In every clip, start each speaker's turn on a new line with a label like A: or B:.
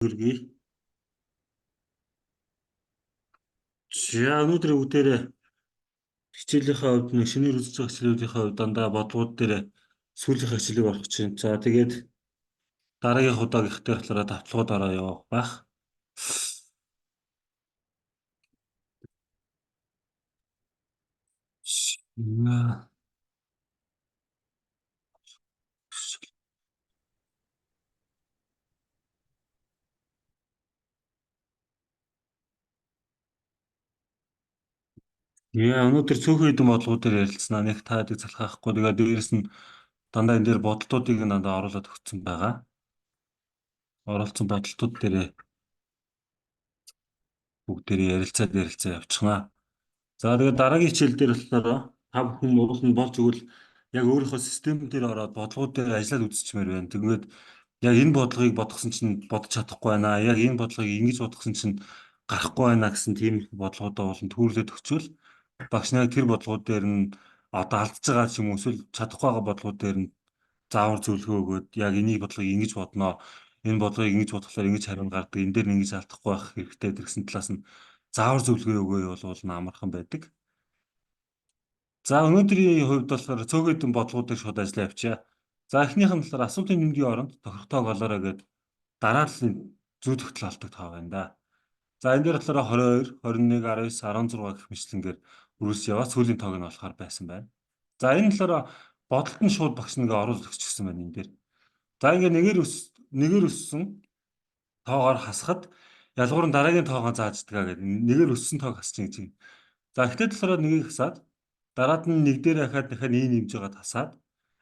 A: Хүргэе. За өнөөдрийн бүгдээрээ хичээлийнхээ хувьд нэг шинээр үзэж байгаа хичээлүүдийнхээ хувьд дандаа бодлогууд дээр сүүлийн хичээлийг орох чинь. За тэгээд дараагийн удаагийнх дээр болохоор давталгууд ороо явах байх. Яа, өнөөдөр цөөхөн хэдэн бодлогууд дээр ярилцсанаа нэг таадаг залхаахгүй. Тэгээд дээрэс нь дандаа энэ дээр бодолтуудыг нь дандаа оруулаад өгсөн байгаа. Оролцсон бодолтууд дээр бүгдээрээ ярилцаад явчихнаа. За тэгээд дараагийн хичээл дээр болохоор та бүхэн уул нь болж өгвөл яг өөрийнхөө систем дээр ороод бодлогууд дээр ажиллаад үзчихмээр байна. Тэгээд яг энэ бодлогыг бодгосон чинь бодож чадахгүй байна. Яг энэ бодлогыг ингэж бодгосон чинь гарахгүй байна гэсэн тийм их бодлогуудаа болон түүрлээд өгчвөл багш нар тэр бодлогууд дээр нь одоо алдчихж байгаа ч юм уу эсвэл чадахгүй байгаа бодлогууд дээр нь заавар зөвлөгөө өгөөд яг энийг бодлогыг ингэж бодноо. Энэ бодлогыг ингэж бодглохоор ингэж хариу гардаг. Энэ дээр нь ингэж алдахгүй байх хэрэгтэй гэсэн талаас нь заавар зөвлөгөө өгөө бол амархан байдаг. За өнөөдрийн хувьд болохоор цөөхөдөн бодлогуудыг шууд ажиллаа явчаа. За эхнийх нь болохоор асуултын нэмгийн оронд тохиролтойг олоорой гэдэг дарааллын зүй тогтол олдог тоо байна да. За энэ дээр болохоор 22, 21, 19, 16 гэх мэтлэнгээр үргэлж яваа сүүлийн тоог нь болохоор байсан байна. За энэ болохоор бодолд нь шууд багш нэгэ оруулж өгч гисэн байна энэ дээр. За ингээ нэгээр өссөн тоогоор хасахад ялгуур нь дараагийн тоогоо зааж дгаа гэдэг нэгээр өссөн тоог хасчих гэж юм. За эхлээд болохоор нэгийг хасаад дараад нь нэг дээр дахиад нэг нэмж байгаа тасаад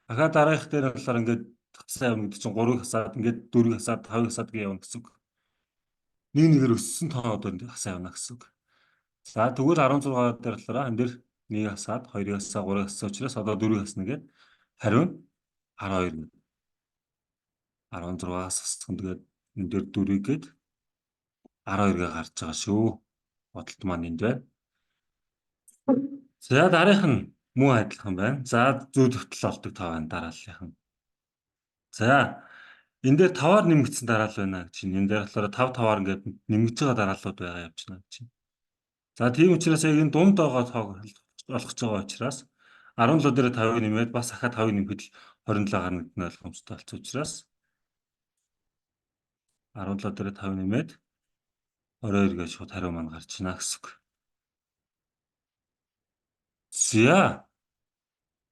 A: дахиад дараагийнх дээр болохоор ингээд хасаа явна гэдэг чинь 3-ыг хасаад ингээд 4-ыг хасаад 5-ыг хасаад гээ явна гэсэн үг. Нэг нэгээр өссөн тоогоор ингээд хасаа явна гэсэн үг. За тэгвэл 16 дээр болохоор энэ дээр 1-ийг хасаад 2-ыг хасаа 3-ыг хасаа учраас одоо 4-ийг хасна гэдэг хариу нь 12. 16-аас хассан тэгээд энэ дээр 4-ийг гээд 12-гээ гарч байгаа шүү. Бодолт маань энд байна. За дараах нь муу адилхан байна. За зүй тогтол олдог тоо байна дарааллынх нь. За энэ дээр 5-аар нэмэгдсэн дараалал байна гэж чинь. Энэ дээр болохоор 5-5-аар ингээд нэмэгдэж байгаа дарааллууд байгаа явчихна гэж чинь. За тийм учраас яг энэ дунд байгаа тоог олгож байгаа учраас 17 дээр 5-ыг нэмээд бас дахиад 5-ыг нэмэхэд л 27 гарна гэдэг нь ойлгомжтой болсон учраас 17 дээр 5 нэмээд 22 гэж шууд хариу маань гарч байна гэсэн үг. За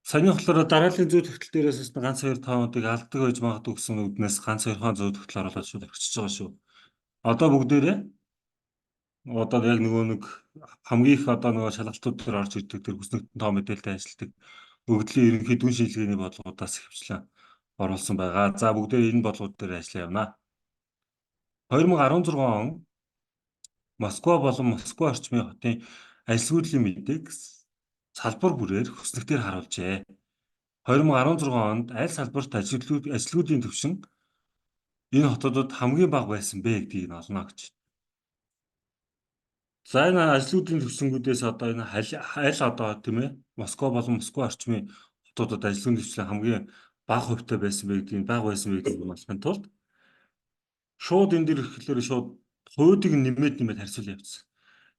A: саяны болохоор дарааллын зүй тогтол дээрээс ганц 2 тоонуудыг алддаг байж магадгүй гэсэн үднээс ганц 2 хаан зүй тогтол оруулаад шууд өгчөж байгаа шүү. Одоо бүгдээрээ одоо яг нэг хамгийн их одоо нөгөө шалгалтууд дээр орж ирдэг тэр хүснэгтэн тоо мэдээлэлтэй ажилтдаг өгдлийн ерөнхий дүн шинжилгээний бодлогоудаас хэвчлэн оруулсан байгаа. За бүгдээрээ энэ бодлогууд дээр ажиллаа явна. 2016 он Москва болон Москва орчмын хотын ажилгүйдлийн мэдээг салбар бүрээр хүснэгтээр харуулжээ. 2016 онд аль салбарт ажилгүйдлийн түвшин энэ хотуудад хамгийн бага байсан бэ гэдгийг нь олно гэж. За энэ ажилгүйдлийн түвшингүүдээс одоо энэ аль одоо тийм ээ Москва болон Москва орчмын хотуудад ажилгүйдлийн түвшин хамгийн бага хувьтай байсан бэ гэдгийг олохын тулд шууд энэ дэр ирэхлээр шууд хувьдыг нэмээд харьцуул явуулсан.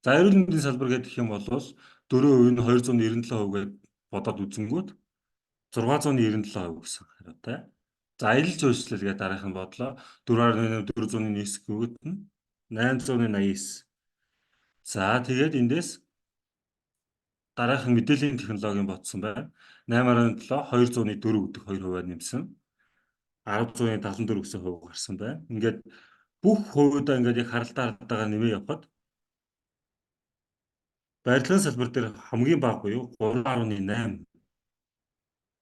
A: За эрүүл мэндийн салбар гэдэг юм бол 4% нь 297% гээд бодоод үзэнгүүт 697% гэсэн хариутай. За аялал жуулчлал гэдэг дараах нь бодлоо 4.409 гүгэд нь 889. За тэгээд эндээс дараах нь мэдээллийн технологийн бодсон байна. 8.7 204 гэдэг 2% нэмсэн. 10.74 гэсэн хувь гарсан байна. Ингээд бүх хувьудаа ингээд яг харалтаагаар нэмээ явахад барилгын салбар дээр хамгийн бага буюу 3.8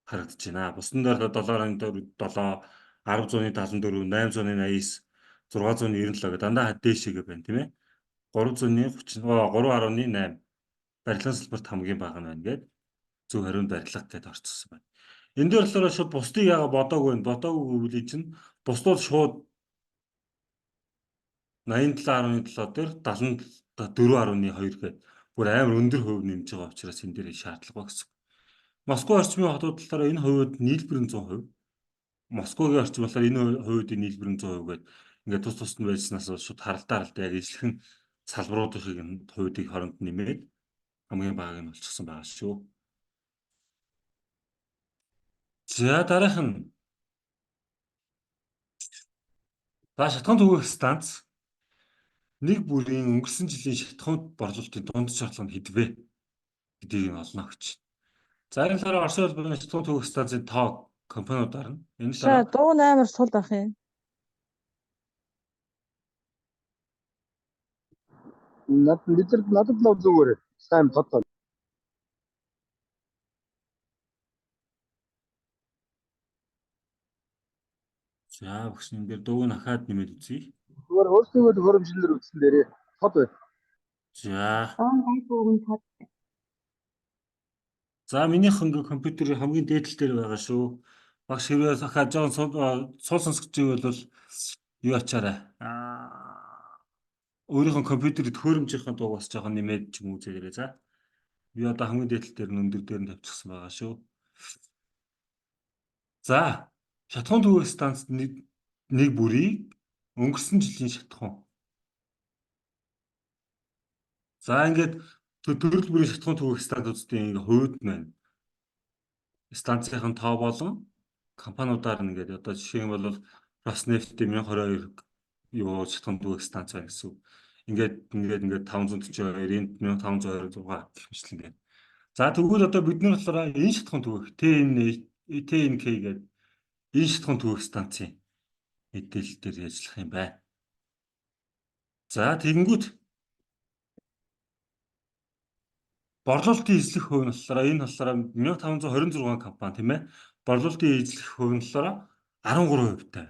A: харагдаж байна. Бусдын дээр 7.47, 10.74, 889, 697 гэдэг дандаа дээшээгээ байна тийм ээ. 3.8 барилгын салбарт хамгийн бага нь байна гэдэг зөв хариунд барилга гэдээ орцсон байна. Энэ дээр болохоор шууд бусдыг яага бодоогүй байна. Бодоогүй гэвэл энэ чинь бусдууд шууд 87.7 дээр 74.2 гээд бүр амар өндөр хувь нэмж байгаа учраас энэ дээр шаардлага багс. Москва орчмын хотууд талаараа энэ хувьд нийлбэр нь 100%. Москвагийн орчим болохоор энэ хувьд нийлбэр нь 100% гээд ингээд тус тусад нь байжснаас бол шууд харалтаа яг ижлэхэн салбаруудын хувьдыг хооронд нэмээд хамгийн бага нь болчихсон байгаа шүү. За дараах нь за шатхуун түгээх станц нэг бүрийн өнгөрсөн жилийн шатхуун борлуулалтын дунд шатлал нь хэдвэ гэдгийг нь олно гэж. За энэ талаараа Орсын улбаны шатхуун түгээх станцын тоо компаниудаар нь энэ
B: Шаа
A: дараа
B: дуу амар сул ах юм.
C: надад л зүгээр сайн тотал.
A: за багш энэ дээр дууг нь ахаад нэмээд үзье.
C: Зүгээр өөрсдөө хөрөмжлөлөөр үзсэн дээрээ тод бай.
A: За.
B: Аа гай дууг нь тод.
A: За минийх ингээ компьютерийн хамгийн дээдл дээр байгаа шүү. Багш хэрвээ дахиад жоон суул сонсгож ивэл юу ачаарай. Өөрийнхөө компьютерийн төхөөрөмжийнхаа дууг бас жоохон нэмээд ч юм уу зээрээ за. Би одоо хамгийн дээдл дээр нь өндөр дээр нь тавьчихсан байгаа шүү. За шатхуун түгээх станцд нэг бүрийг өнгөрсөн жилийн шатхуун. За ингээд төрөл бүрийн шатхуун түгээх станцуудын ингээ хувьд маань станцын тоо болон компаниудаар нь ингээд одоо жишээ нь бол Роснефтийн 1022 юу шатхуун түгээх станц байна гэсэн үг. Ингээд 542, энд 1526 гэх мэтлэн ингээд. За тэгвэл одоо бид нар болохоор энэ шатхуун түгээх TNK гэдэг энэ шатхуун түгээх станцын мэдээлэл дээр ажиллах юм байна. За тэгэнгүүт борлуулалтын эзлэх хувь нь болохоор энэ болохоор 1526 компани тийм ээ. Борлуулалтын эзлэх хувь нь болохоор 13%-тай.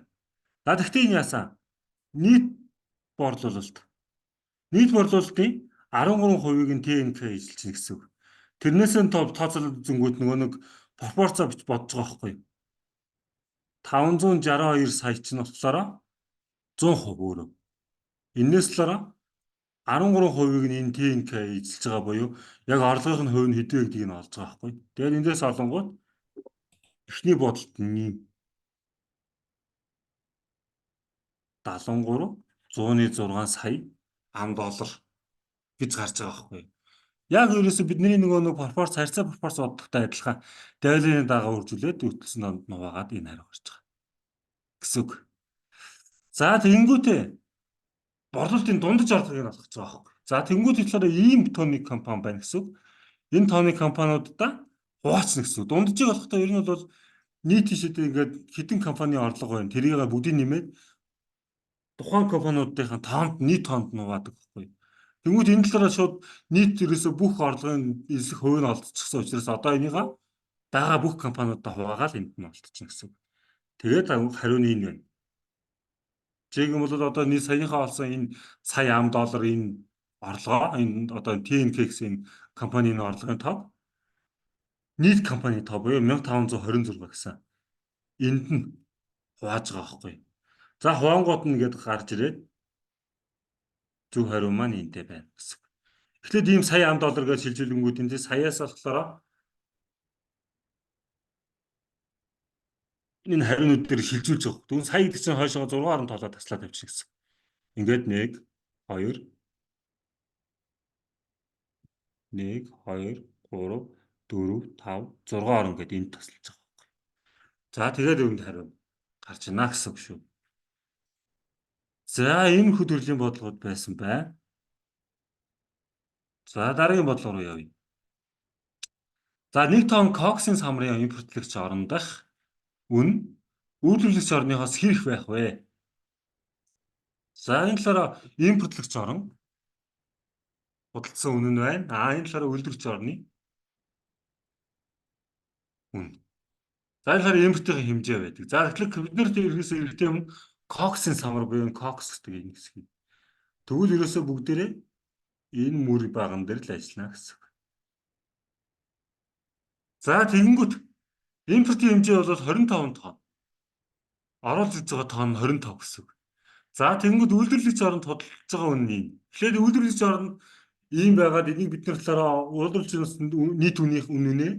A: За тэгвэл энэ яасан? Нийт борлуулалтын 13%-ийг нь ТНК эзэлж байна гэсэн үг. Тэрнээс нь тооцоолол зөнгүүт нөгөө нэг пропорцоо бич бодож байгаа байхгүй юу? 562 сая ч нь болохоор 100% өөрөө. Энээс болохоор 13%-ийг нь энэ ТНК эзэлж байгаа буюу яг орлогын хувь нь хэдвэ гэдгийг нь олж байгаа байхгүй. Тэгэхээр эндээс олонгууд эхний бодолт нь 73,106 сая $1 гэж гарч байгаа байхгүй. Яг ерөөсө бидний нөгөө пропорц харьцаа пропорц бодохтой адилхан дайлын дагаа үржүүлээд ütэлсэн донд нуваагаад энэ хариу гарч байгаа гэсэн үг. За тэгэнгүүтээ борлуулалтын дундаж орлогыг олох гэж байгаа байхгүй. За тэгэнгүүт болохоор ийм тооны компани байна гэсэн үг. Энэ тооны компаниудаа хуваацна гэсэн үг. Дунджийг олохдоо ер нь бол нийт хишээд ингээд хэдэн компанийн орлого байна. Тэрийг бүгдийг нэмээд тухайн компаниудын нийт тоонд нуваадаг байхгүй. Тэнгүүд энэ талаараа шууд нийт ерөөсө бүх орлогын эзлэх хувь нь олдчихсан учраас одоо энийг байгаа бүх компаниудаа хуваагаад энд нь олдчихно гэсэн үг. Тэгээд хариу нь энэ байна. Жиг юм бол одоо нэг саяхан олсон энэ сая $1 энэ орлогоо энэ одоо TNK гэсэн компанийн орлогын тоо нийт компани тоо буюу 1526 гэсэн энд нь хувааж байгаа байхгүй. За хуваангууд нь гээд гарч ирээд зөв хариу маань энтэй байна гэсэн. Эхлээд ийм сая $1 гэж шилжүүлэнгүүд энэ саяас болохоор энэ хариунууд дээр шилжүүлж байгаа. Тэгвэл сая гэдэг чинь хойшоо 6 толоо таслаад тавьчих гэсэн. Ингээд 1 2 1 2 3 4 5 6 орн гэдэг энд тасалж байгаа. За тэгээд үүнд хариу гарч ийна гэсэн үг шүү. За энэ хөдөлгөөний бодлогод байсан байна. За дараагийн бодлого руу явъя. За 1 тонн коксын самрын импортлогч орон дах үн үйлдвэрлэгч орныхоос хэрэг байх вэ? За энэ талаараа импортлогч орон худалдсан үнэ нь байна. Энэ талаараа үйлдвэрлэгч орны үн. За энэ талаараа импортын хэмжээ байдаг. За тэгэхээр бид нэр ерөөсөө хэрэгтэй юм коксын самар буюу кокс гэдэг энэ хэсгийг. Тэгвэл ерөөсөө бүгдээрээ энэ мөр баган дээр л ажиллана гэсэн. За тэгэнгүүт импортын хэмжээ бол 25 тонн. Оруулж ирж байгаа тонн 25 гэсэн. За тэгэнгүүт үйлдвэрлэгч оронд худалдаж байгаа үн нь. Тэгэхээр үйлдвэрлэгч оронд ийм байгаад энийг бид нар талаараа үйлдвэрлэгчнээс нийт үнийх үнэнээ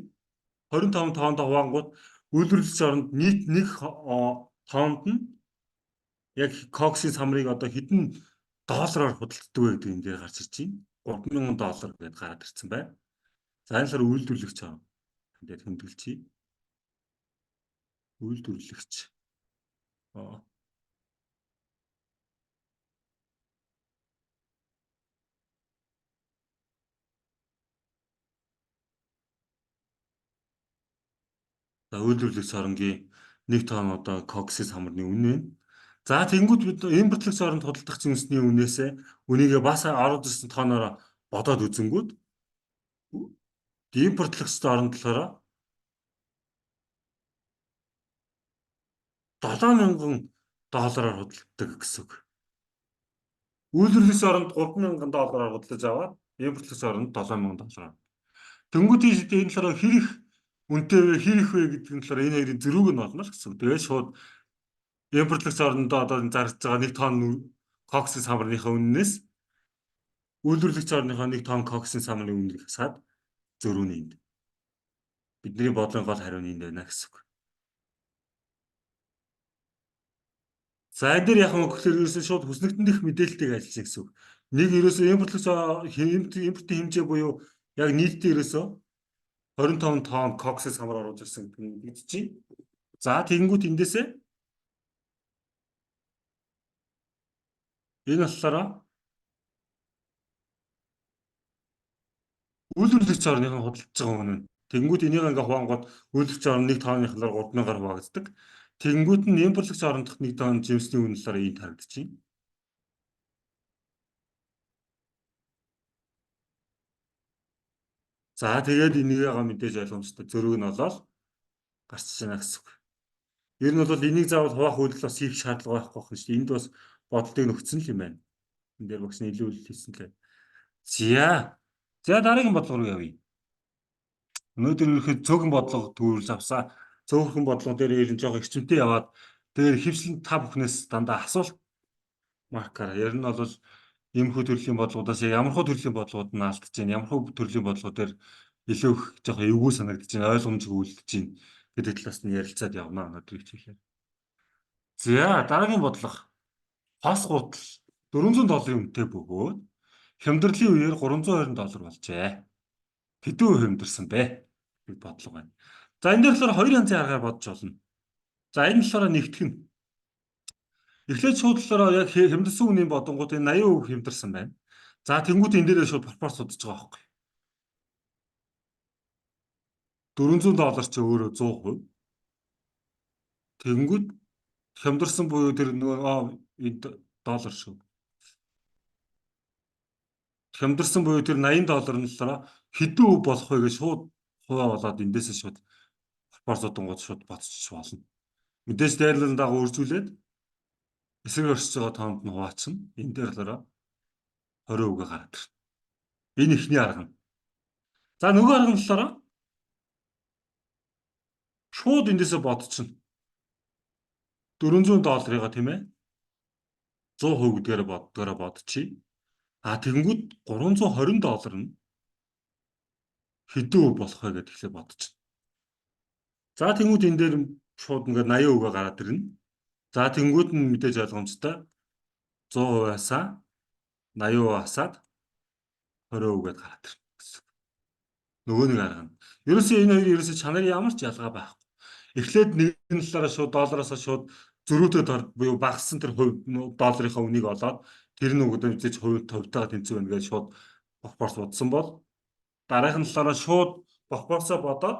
A: 25 тоннд хуваангууд үйлдвэрлэгч оронд нийт нэг тоннд нь Яг Cox-ийн самрыг одоо хэдэн доллараар худалддаг вэ гэдэг энэ дээр гарч ирж байна. $3,000 гэдээ гараад ирсэн байна. За энэ сар үйлдвэрлэгч аа. Энд дээр хэмдэглэчий. Үйлдвэрлэгч. Аа. За үйлдвэрлэгч оронгийн нэг тонн одоо Cox-ийн самрны үн вэ. За тэнгууд бид импортлогч оронд худалдах зүйлсний үнээсээ үнийгээ бас орж ирсэн тооноор бодоод үзэнгүүт импортлогч оронд болохоор $7,000 худалддаг гэсэн үг. Үйлдвэрлэгч оронд $3,000 худалдаж аваад импортлогч оронд $7,000. Тэнгууд энэ болохоор хэр их үнэтэй вэ, хэр их вэ гэдэг нь болохоор энэ хоёрын зөрүүг нь болно л гэсэн үг. Тэгээд шууд импортлогч орондоо одоо зарж байгаа нэг тонн Cox-ийн самбарныхаа үннээс үйлдвэрлэгч орныхоо нэг тонн Cox-ийн самбарны үнийг хасаад зөрүү нь энд. Бидний бодлогын гол хариу нь энд байна гэсэн үг. За энэ дээр яг хөнгөлөөр ерөөсөө шууд хүснэгтэн дэх мэдээлэлтэйг ажиллаж гэсэн үг. Нэг ерөөсөө импортын хэмжээ буюу яг нийтдээ ерөөсөө 25 тонн Cox-ийн самбар оруулж ирсэн гэдэг нь мэдчихээн. За тэгэнгүүт эндээсээ энэ болохоор үйлдвэрлэгч орныхон худалдаж байгаа хүн нь. Тэгэнгүүт энийг ингээ хуваангууд үйлдвэрлэгч орны нэг тонныхлоор 3,000-аар хуваагддаг. Тэгэнгүүт нь импортлогч орондох нэг тонн жимсний үнэ болохоор ийм харагдчихээн. За тэгээд энийг мэдээж ойлгомжтой зөрүүг нь олоод гарч ичнэ гэсэн үг. Ер нь бол энийг заавал хуваах үйлдэл бас хийх шаардлага байхгүй байна шүү дээ. Энд бас бодлыг нөхцөн л юм байна. Энд дээр багш илүү хийсэн лээ. За дараагийн бодлого руу явъя. Өнөөдөр ерөөхдөө цөөхөн бодлого төрүүлж авсаа. Цөөхөн бодлого дээр ер нь жоох эрчимтэй яваад тэгээд хөвчлэн та бүхнээс дандаа асуулт маркаар. Ер нь бол иймэрхүү төрлийн бодлогоодаас ямархуу төрлийн бодлогод нь алдаж байна. Ямархуу төрлийн бодлого дээр илүү их жоох эвгүй санагдаж байна. Ойлгомжгүй үлдэж байна гэдэг талаас нь ярилцаад явна өнөөдрийг чихээр. За дараагийн бодлого. Хос гутал $400 үнэтэй бөгөөд хямдралын үеэр $320 болжээ. Хэдэн үе хямдарсан бэ? Гэж бодлого байна. За энэ дээр болохоор хоёр янзын аргаар бодож болно. За энэ болохоор нэгтгэн. Эхлээд шууд болохоор яг хямдсан үнийн бодонгууд энэ 80% хямдарсан байна. За тэнгуут энэ дээрээ шууд пропорц судаж байгаа байхгүй. $400 ч өөрөө 100%. Тэнгуут хямдарсан буюу тэр нөгөө доллар шүү. Хямдарсан буюу тэр $80 нь болохоор хэдэн өв болох вэ гэж шууд хуваа болоод эндээсээ шууд пропорц судангууд шууд боцчих болно. Мэдээж дайрлалын дагуу үржүүлээд эсрэг оршиж байгаа тоонд нь хуваацсан. Энэ дээр болохоор 20% гараад ирнэ. Энэ ихний арга нь. За нөгөө арга нь болохоор шууд эндээсээ бодчихно. $400-ыг тийм ээ 100% гэдгээр боддгоороо бодчихъя. Тэгэнгүүт $320 нь хэдэн өв болох вэ гэдэг ихлэ бодчихно. За тэнгууд энэ дээр шууд ингээд 80% гараад ирнэ. За тэнгууд нь мэдээж ойлгомжтой 100%-аас 80% асаад 20% гээд гараад ирнэ гэсэн. Нөгөө нэг арга нь. Ерөөсөө энэ хоёр ерөөсөө чанарын ямар ч ялгаа байхгүй. Эхлээд нэг нь талаараа шууд доллараас шууд зөрүүтэй буюу багассан тэр хувь долларынхаа үнийг олоод тэр нөгөөдөө мэдээж хувьтайгаа тэнцүү байна гэж шууд пропорц бодсон бол дараах нь талаараа шууд пропорцоо бодоод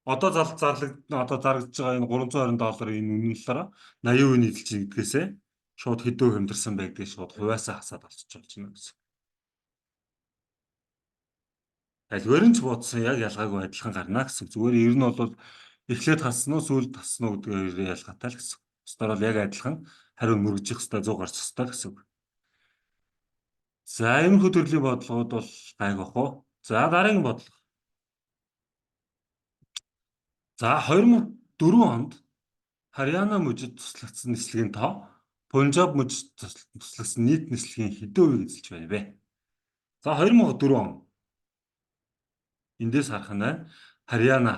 A: одоо зарагдж байгаа энэ $320 энэ үнэн талаараа 80% нийлж байгаа гэдгээсээ шууд хэдөө хямдарсан байдгийг шууд хувьяасаа хасаад олчих болж байна гэсэн. Альваар нь ч бодсон яг ялгаагүй адилхан гарна гэсэн. Зүгээр ер нь бол эхлээд хассан уу сүүлд хассан уу гэдгээр ялгаатай л гэсэн. Бусдаар бол яг адилхан хариу мөргөжих хэвээр 100 гарч хэвээр гэсэн. За иймэрхүү төрлийн бодлогод бол гайгах уу. За дараагийн бодлого. За 2004 онд Харьяна мужид туслагдсан нислэгийн тоо Пунжаб мужид туслагдсан нийт нислэгийн хэдэн үеийг эзэлж байна вэ? За 2004 он. Эндээс харах нь Харьяна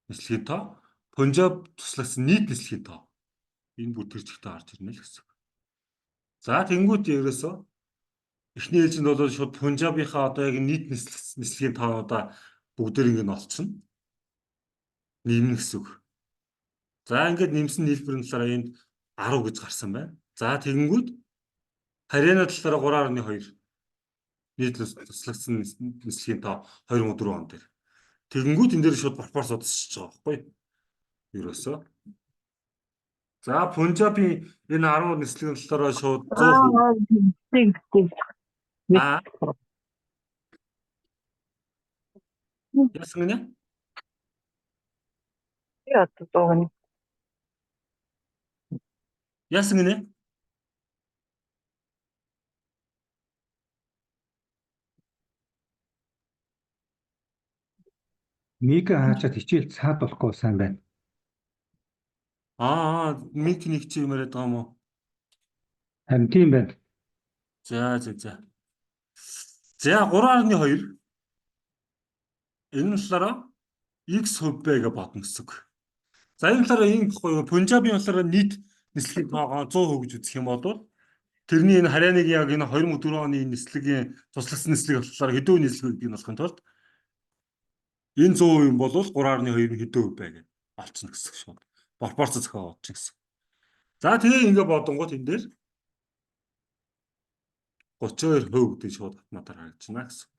A: нислэгийн тоо Пунжаб туслагдсан нийт нислэгийн тоо Энэ бүр тэр чигтээ орж ирнэ л гэсэн. За тэнгуут ерөөсөө эхний ээлжинд бол шууд Пунжабынхаа одоо яг нийт нислэгийн тоонуудаа бүгдээр ингэ нь олчихно. Нэмнэ гэсэн үг. За ингээд нэмсэн нийлбэрийн талаараа энд 10 гэж гарсан байна. За тэгэнгүүт Харьяана талаараа 3.2 нийт туслагдсан нислэгийн тоо 2004 он дээр. Тэгэнгүүт энэ дээр шууд пропорц удасчихж байгаа байхгүй юу? Ерөөсөө. За Пунжабын энэ 10 нислэгийн талаараа шууд 100%. Аа. Яасан гинэ? Яасан гинэ?
D: Миг хаачаад хичээл цаад болохгүй сайн байна.
A: Миг нэг чи юм яриад байгаа юм уу?
D: Харин тийм байна.
A: За. За 3.2 энэ талаараа x хувь бэ гэж бодно гэсэн үг. За энэ талаараа энэ Пунжабын талаараа нийт нислэгийн тоогоо 100% гэж үзэх юм бол тэрний энэ Харьяаныг яг энэ 2004 оны нислэгийн туслагдсан нислэг болохоор хэдэн үе нислэг гэдгийг болохын тулд энэ 100% юм бол 3.2 нь хэдэн үе бэ гэж олцно гэсэн шүү. Пропорц зохион бодчих гэсэн. За тэгээ ингэ бодонгууд энэ дээр 32% гэдэг шууд автоматар харагдана гэсэн.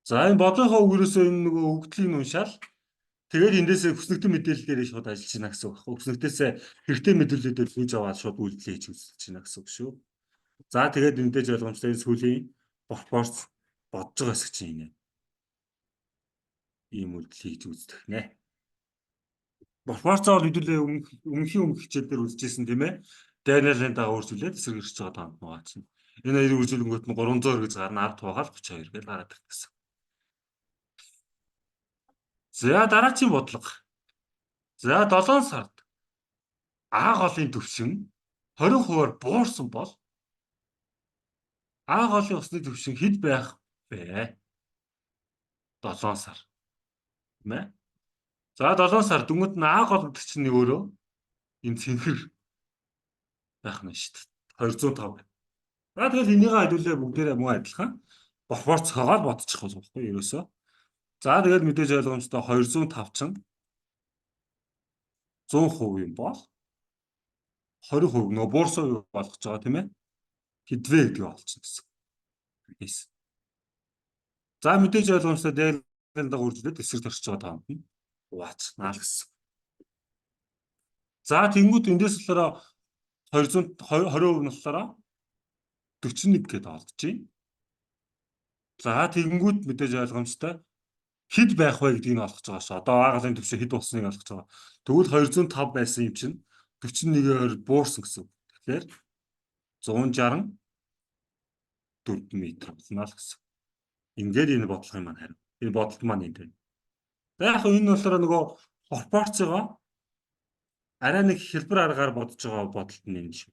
A: За энэ бодлогоо өгөрөөсөө энэ нөгөө өгдлийг уншаал. Тэгээд эндээсээ хүснэгдэн мэдээлэл дээр шууд ажиллаж байна гэсэн үг. Хүснэгдээсээ хэрэгтэй мэдээллүүдээр хийж аваад шууд үйлдэл хийж үзэж байна гэсэн үг шүү. За тэгээд мэдээж ойлгомжтой энэ сүүлийн пропорц бодож байгаа хэсэг чинь энэ. Ийм үйлдэл хийж үздэг нэ. Пропорцоо бол хэдүүлээ өмнөхийн хичээл дээр үзчихсэн тийм ээ. Даниэлын дагуу үржүүлээд эсрэг ирж байгаа таанд нугаа чинь. Энэ хоёрыг үржүүлэнгүүт нь 300 гэж гарна 10 тугаал 32 гэж гараад ирэх гэсэн. За дараагийн бодлого. За 7 сард А голын төвшин 20%-аар буурсан бол А голын усны төвшин хэд байх вэ? 7 сар. Тийм ээ. За 7 сар дүнгэд нь А гол гэдэг чинь өөрөө энэ цэнхэр байх нь шүү дээ. 205 байна. За тэгэл энийгээ хэдүүлээ бүгдээрээ муу адилхан пропорц хагаад бодчих болох байхгүй ерөөсөө. За тэгэл мэдээж ойлгомжтой 205 чинь 100% юм бол 20% нөө буурсан юу болгож байгаа тийм ээ. Хэдвэ гэдгийг олчихно гэсэн. За мэдээж ойлгомжтой дээлэн дагуу үржүүлээд эсрэг төрчих байгаа таанд нь хуваацнаа л гэсэн. За тэнгууд эндээс болохоор 20% нь болохоор 41 гэдээ олдчихъя. За тэнгууд мэдээж ойлгомжтой хэд байх вэ гэдгийг нь олгож байгаа шүү. Одоо А голын төвшин хэд болсныг олгож байгаа. Тэгвэл 205 байсан юм чинь 41-ээр буурсан гэсэн. Тэгэхээр 164 метр болно л гэсэн. Ингээд энэ бодлогын маань харин. Энэ бодлого маань энэ байна. За яг энэ болохоор нөгөө пропорцоо арай нэг хэлбэр аргаар бодож байгаа бодолт нь энэ шүү.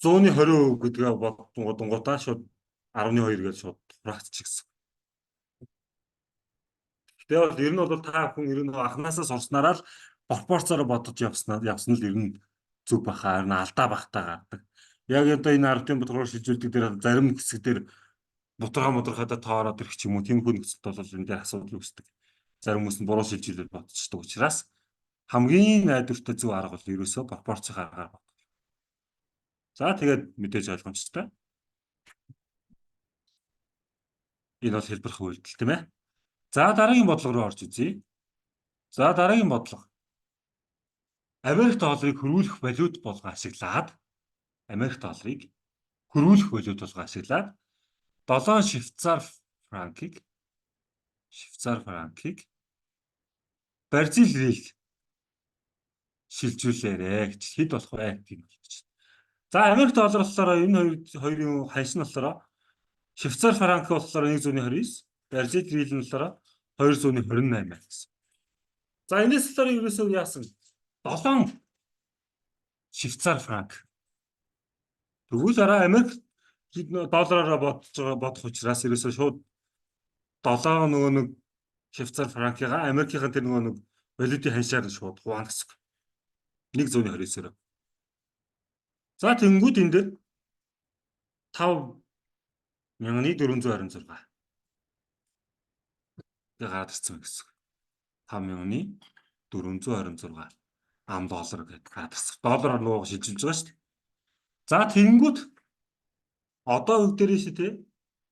A: 100-ны 20% гэдгээ бодонгуудаа шууд 10.2 гэж шууд практик гэсэн. Тэгээ бол ер нь бол та хүн ер нь анханасаа сурснараа л пропорцоор бодож явсан л ер нь зүг баха, ер нь алдаа бахтаа гардаг. Яг одоо энэ 10-ын бодлогоор шилжүүлдэг дээр зарим хэсэгдэр мудрахадаа тоороод ирэх ч юм уу тийм хүн нөхцөлд бол энэ дээр асуудал үүсдэг. Зарим хүмүүс нь буруу шилжүүлээд бодчихдог учраас хамгийн найдвартай зөв арга бол ерөөсөө пропорцийн аргаар бодох. За тэгээд мэдээж ойлгомжтой. Энэ бол хэлбэрх үйлдэл тийм ээ. За дараагийн бодлого руу орж үзье. За дараагийн бодлого. Америк долларыг хөрвүүлэх валют болгон ашиглаад Америк долларыг хөрвүүлэх валют болгон ашиглаад 7 швейцар франкийг Бразил рийг шилжүүлээрэ гэж хэд болох вэ гэдгийг хэлж байна. За Америк доллар болохоор энэ хоёрын ханш нь болохоор швейцар франк болохоор 129, Бразил рийг нь болохоор 228 байна гэсэн. За энэс болохоор ерөөсөө яасан 7 швейцар франк. Тэгвэл араа Америк доллараараа бодох учраас ерөөсөө шууд 7 нөгөө нэг Швейцар франкыгаа Америкийн тэр нөгөө нэг валютын ханшаар нь шууд хуваана гэсэн. 129-оор. За тэнгүүд энэ дээр 5426 гараад ирсэн гэсэн. 5426 ам доллар гэдэг гараад ирсэн. Доллараар нөгөө шилжүүлж байгаа шүү дээ. За тэнгүүд одоо үг дээр шүү дээ.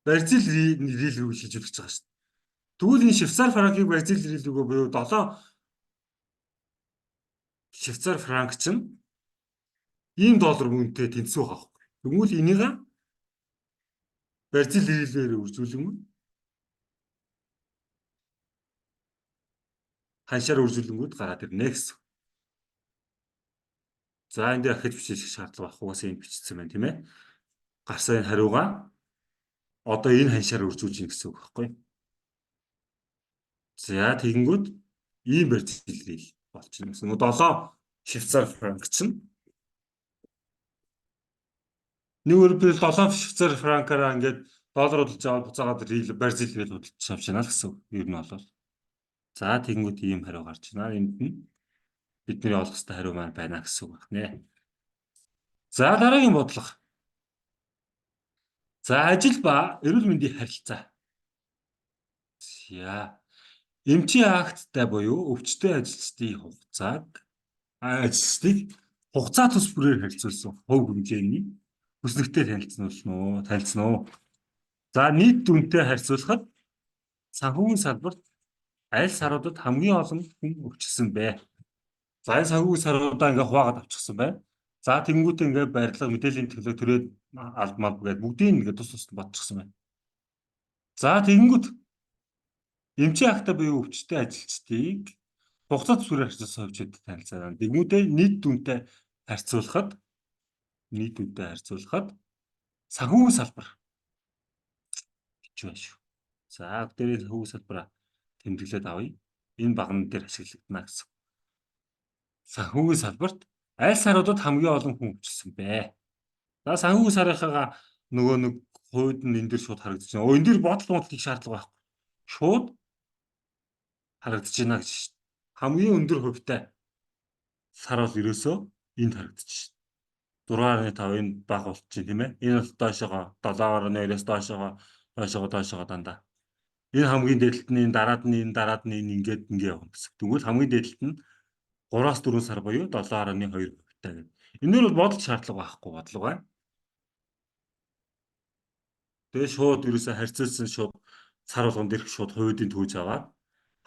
A: Бразил рил рүү шилжүүлж байгаа шүү дээ. Тэгвэл энэ Швейцар франкийг Бразил рил рүүгээ буюу 7 Швейцар франк чинь ийм доллар үнэтэй тэнцүү байгаа. Тэгвэл энийг Бразил рилээр үржүүлэн ханшаар үржүүлэнгүүд гараад ирнэ гэсэн. За энэ дээр ахиж бичиж шаардлага байхгүй угаасаа энэ бичсэн байна тийм ээ. Гарсан энэ хариугаа одоо энэ ханшаар үржүүлж ийн гэсэн үг байхгүй. За тэгэнгүүт ийм Бразил рил болчихно гэсэн. 7 Швейцар франк чинь нэг үрбэл 7 Швейцар франкаараа ингээд доллар худалдаж аваад буцаагаад рил Бразил рил худалдаж авч яана гэсэн үг. Ер нь бол. За тэгэнгүүт ийм хариу гарч байна. Энд нь бидний олох ёстой хариу маань байна гэсэн үг байна. За дараагийн бодлого. За ажил ба эрүүл мэндийн харилцаа. За эмчийн акттай буюу өвчтөе ажилчдыг хугацаа тус бүрээр харьцуулсан хувь хэмжээний хүснэгтэй танилцсан уу? За нийт дүнтэй харьцуулахад санхүүгийн салбарт аль саруудад хамгийн олон хүн өвчлсөн бэ? За энэ санхүүгийн саруудаа ингээ хуваагаад авчихсан байна. За тэнгуүтээ ингээ барилга мэдээллийн төлөө төрөөд алдмал гэдэг бүгдийг ингээ тус тусд бодчихсон байна. За тэгэнгүүт эмчийн актаа буюу өвчтөе ажилчдыг хугацаа тусгаар харьцуулсан хувьчид танилцаа. Тэгмүүдээ нийт дүнтэй харьцуулахад санхүүгийн салбар гэж байна шүү. За дээрээ санхүүгийн салбараа тэмдэглээд авъя. Энэ багнан дээр ашиглагдана гэсэн. Санхүүгийн салбарт аль саруудад хамгийн олон хүн өвчлсөн бэ? За санхүүгийн сарынхаа нөгөө нэг хувьд нь энэ дээр шууд харагдаж байна. Энэ дээр бодол их шаардлага байхгүй. Шууд харагдаж байна гэж шүү. Хамгийн өндөр хувьтай сар бол ерөөсөө энд харагдаж шүү. 6.5 энэ баг болчих тийм ээ. Энэ бол доошоогоо 7.2-оос доошоогоо дандаа. Энэ хамгийн дээдлэлт нь энэ дараад нь энэ ингээд явна гэсэн. Тэгвэл хамгийн дээдлэлт нь 3-аас 4 сар буюу 7.2 хувьтай гэдэг. Энээр бол бодол шаардлага байхгүй бодлого байна. Тэгээ шууд ерөөсөө харьцуулсан шууд сар болгон дээрх шууд хувийн түүж аваад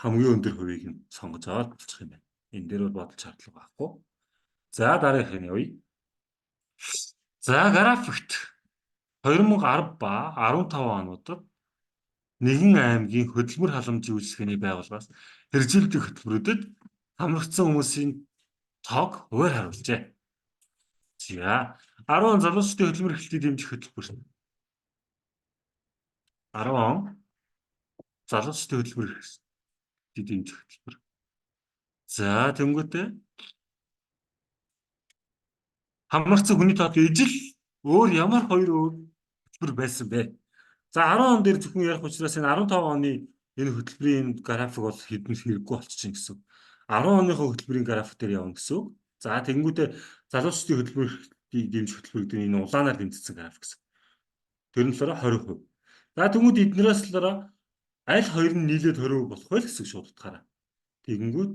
A: хамгийн өндөр хувийг нь сонгож аваад болчих юм байна. Энэ дээр бол бодол шаардлага байхгүй. За дараагийнх нь явъя. За графикт 2010 ба 15 онуудад нэгэн аймгийн хөдөлмөр халамжийн үйлчлэгээний байгууллагаас хэрэгжүүлдэг хөтөлбөрүүдэд хамрагдсан хүмүүсийн тоог хуваар харуулжээ. За 10 залуучдын хөдөлмөр эрхлэлтийг дэмжих хөтөлбөр. 10 залуучдын хөдөлмөр эрхлэлтийг дэмжих хөтөлбөр. За тэнгуүтэй хамрагдсан хүний тоог ижил өөр ямар хоёр өөр хөтөлбөр байсан бэ? За 10 он дээр зөвхөн ярих учраас энэ 15 оны энэ хөтөлбөрийн график бол хэдэн хэрэггүй болчихно гэсэн. 10 оныхоо хөтөлбөрийн график дээр явна гэсэн. За тэгэнгүүтээ залуучдын хөтөлбөрийг дэмжих хөтөлбөр гэдэг энэ улаанаар тэмцсэн график гэсэн. Тэр нь болохоор 20%. За тэгмүүд эднээс болохоор аль хоёр нь нийлээд 20% болох вэ гэсэн шууд утгаараа. Тэгэнгүүт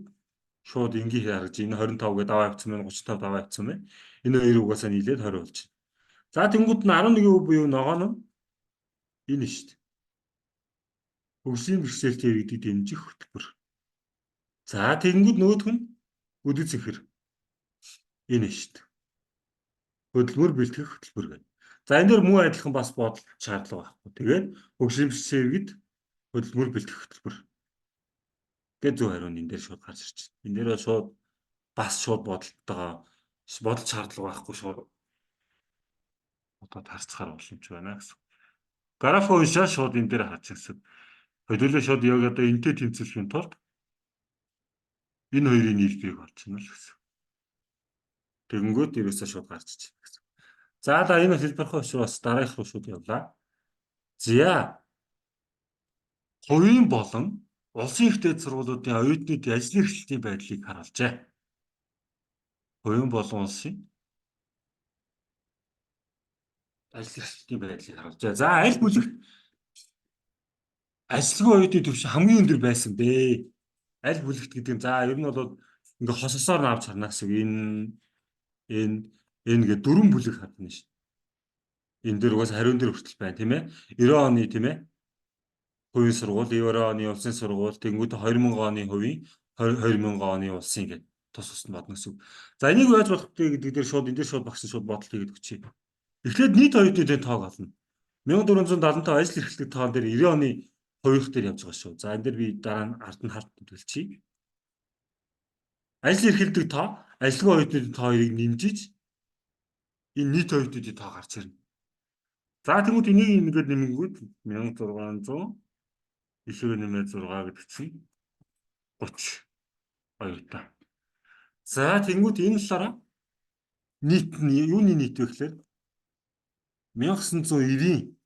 A: шууд ингийн харж энэ 25 гэдэг даваа авцсан байна, 35 даваа авцсан байна. Энэ хоёр угаасаа нийлээд 20 болж байна. За тэнгууд нь 11% буюу ногоон нь энэ шүү дээ. Хөгжлийн бэрхшээлтэй иргэдэг дэмжих хөтөлбөр. За тэнгууд нөгөөх нь үдэц ихэр энэ шүү дээ. Хөдөлмөр бэлтгэх хөтөлбөр гэдэг. За энэ дээр муу адилхан бас бодол шаардлага байхгүй. Тэгээд хөгжлийн бэрхшээл иргэд хөдөлмөр бэлтгэх хөтөлбөр. Тэгээд зөв хариу нь энэ дээр шууд гарч ирж байна. Энэ дээр бол шууд бодолтойгоо бодол шаардлага байхгүй шууд одоо тарцахаар боломж байна гэсэн. График уншаа шууд энэ дээр харж ирсэн. Хөдөлгөөн шууд яг одоо энтэй тэмцэрлэхийн тулд энэ хоёрын нийлбэрийг олж байна л гэсэн. Тэгэнгүүт ерөөсөө шууд гарч иж байна гэсэн. За энэ хэлбэрхүү учраас дараагийнх руу шууд явлаа. За хувийн болон улсын их дээд сургуулиудын оюутнуудын ажил эрхлэлтийн байдлыг харуулжээ. Хувийн болон улсын ажил эрхлэлтийн байдлыг харуулжээ. За аль бүлэгт ажилгүй оюутны түвшин хамгийн өндөр байсан бэ? Аль бүлэгт гэдэг нь за ер нь бол ингээ хососоор нь авч харна гэсэн. Энэ гэ дөрвөн бүлэг хадна шүү. Энэ дээр угаас хариун дээр хүртэл байна тийм ээ. 90 оны тийм ээ. Хувийн сургууль, 90 оны улсын сургууль, тэнгуүтэ 2000 оны хувийн, 2000 оны улсын гэдэг тус тусд бодно гэсэн. За энийг яаж болох вэ гэдэг дээр шууд энэ дээр шууд багш шууд бодолт хийгээд өгчээ. Эхлээд нийт оюутнуудын тоог олно. 1475 ажил эрхлэлт тоон дээр 90 оны хувийнх дээр явж байгаа шүү. За энэ дээр би дараа нь ард нь хартанд хэлчихье. Ажил эрхлэлт тоо, ажилгүй оюутнуудын тоо хоёрыг нэмжиж энэ нийт оюутнуудын тоо гарч ирнэ. За тэгвэл энийг ингээд нэмэнгүүт 1600 9-ээр нэмээд 6 гэдэг чинь 30 оюутан. За тэгвэл энэ талаараа нийт нь юуны нийт вэ гэхээр 1990-ийн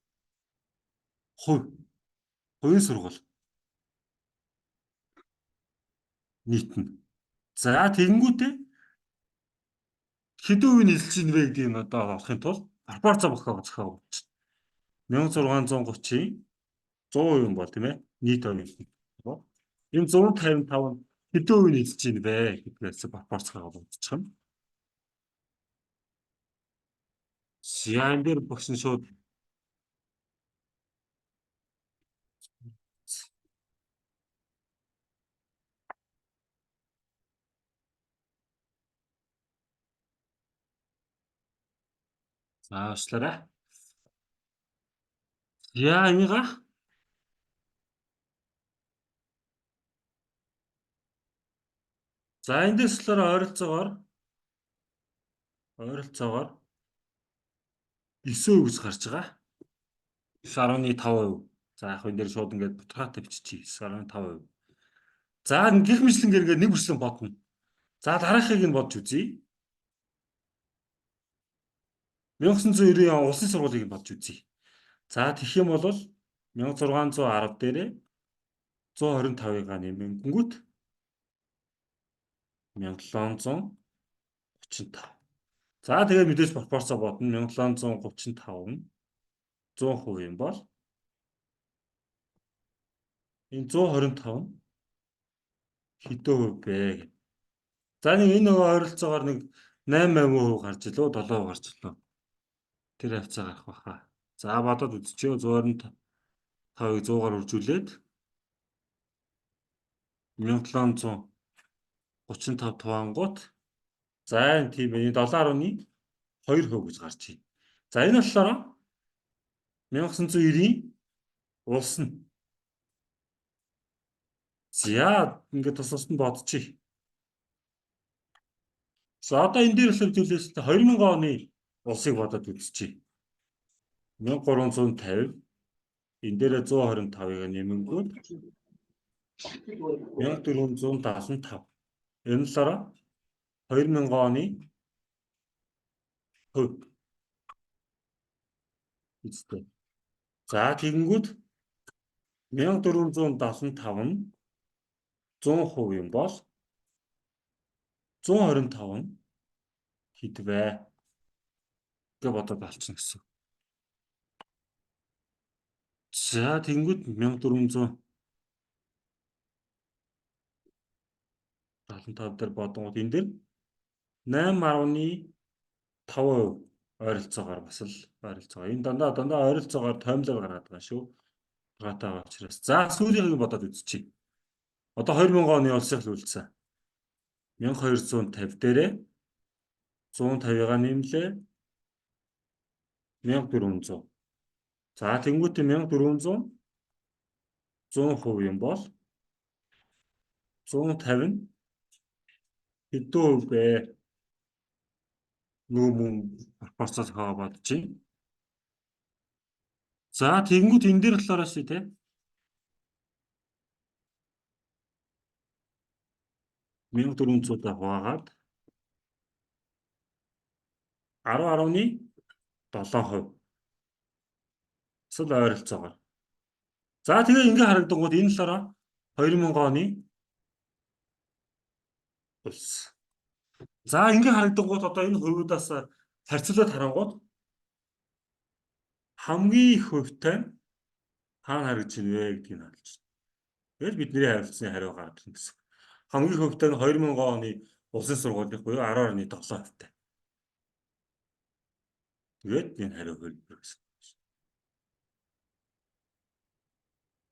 A: хувийн сургууль нийт нь. За тэгэнгүүтээ хэдэн үеийн нийлж ийн вэ гэдгийг нь одоо олохын тулд пропорцаа зохиогч. 1630-ийн 100% юм бол тийм ээ нийт оюутны. Энэ 155 нь хэдэн үеийн нийлж ийн бэ гэдгээс пропорцаа олгочих юм. Яан дээр багш нь шууд за уучлаарай. Яа энийга за эндээс болохоор ойролцоогоор 9% гэж гарч байгаа. 9.5%. За яг энэ дээр шууд ингээд бутгаатай биччихье. 9.5%. За гих мэтлэн ингээд нэг бүслэн бодно. За дараахыг нь бодж үзье. 1990 он улсын сургуулийг нь бодж үзье. За тэгэх юм бол 1610 дээрээ 125-ыг нэмэнгүүт 1735. За тэгээд мэдээж пропорцоо бодно. 1735 нь 100% юм бол энэ 125 нь хэдэн хувь бэ? За нэг энэ нөгөө ойролцоогоор нэг 8% гарч илүү 7% гарч илүү. Тэр хавцаа гарах баха. За бодоод үзчихё 125-ыг 100-аар үржүүлээд 1735 туваангууд за энэ тийм ээ 7.2% гэж гарч ий. За энэ болохоор 1990-ийн улс нь. За ингээд тус нь бодчих. За одоо энэ дээр болохоор зүйлээс 2000 оны улсыг бодоод үзчихье. 1350 энэ дээр 125-ыг нэмэнгүүт 1475. Энэ талаараа 2000 оны хувь. Үзтээ. За тэгэнгүүт 1475 нь 100% юм бол 125 нь хэд вэ? Гэ бодоод алчна гэсэн. За тэгэнгүүт 1475 дээр бодонгууд энэ дээр 8.5% ойролцоогоор бас л ойролцоо. Энэ дандаа ойролцоогоор тоймлол гаргаад байгаа шүү. Гатаа учраас. За сүүлийг бодоод үзчихье. Одоо 2000 оны улсыг л үлдсэн. 1250 дээрээ 150-ыг нэмлээ. 1400. За тэнгуүтээ 1400 100% юм бол 150 нь хэдэн хувь бэ? Нүүмэн пропорцоо зохиогоо бодож байна. За тэгэнгүүт энэ дээр болохоор шүү те 1400-аар хуваагаад 10.7%. Эсвэл ойролцоогоор. За тэгээ ингээ харагдангууд энэ талаараа 2000 оны улс. За ингээ харагдангууд одоо энэ хувьудаас харьцуулаад харангууд хамгийн их хувьтай нь хаана харагдаж байна вэ гэдгийг харуулж байна. Тэгэл бидний хариулцны хариу гаргах юм гэсэн. Хамгийн их хувьтай нь 2000 оны улсын сургуулийн буюу 10.7%. Тэгээд энэ хариу хөлбөр гэсэн.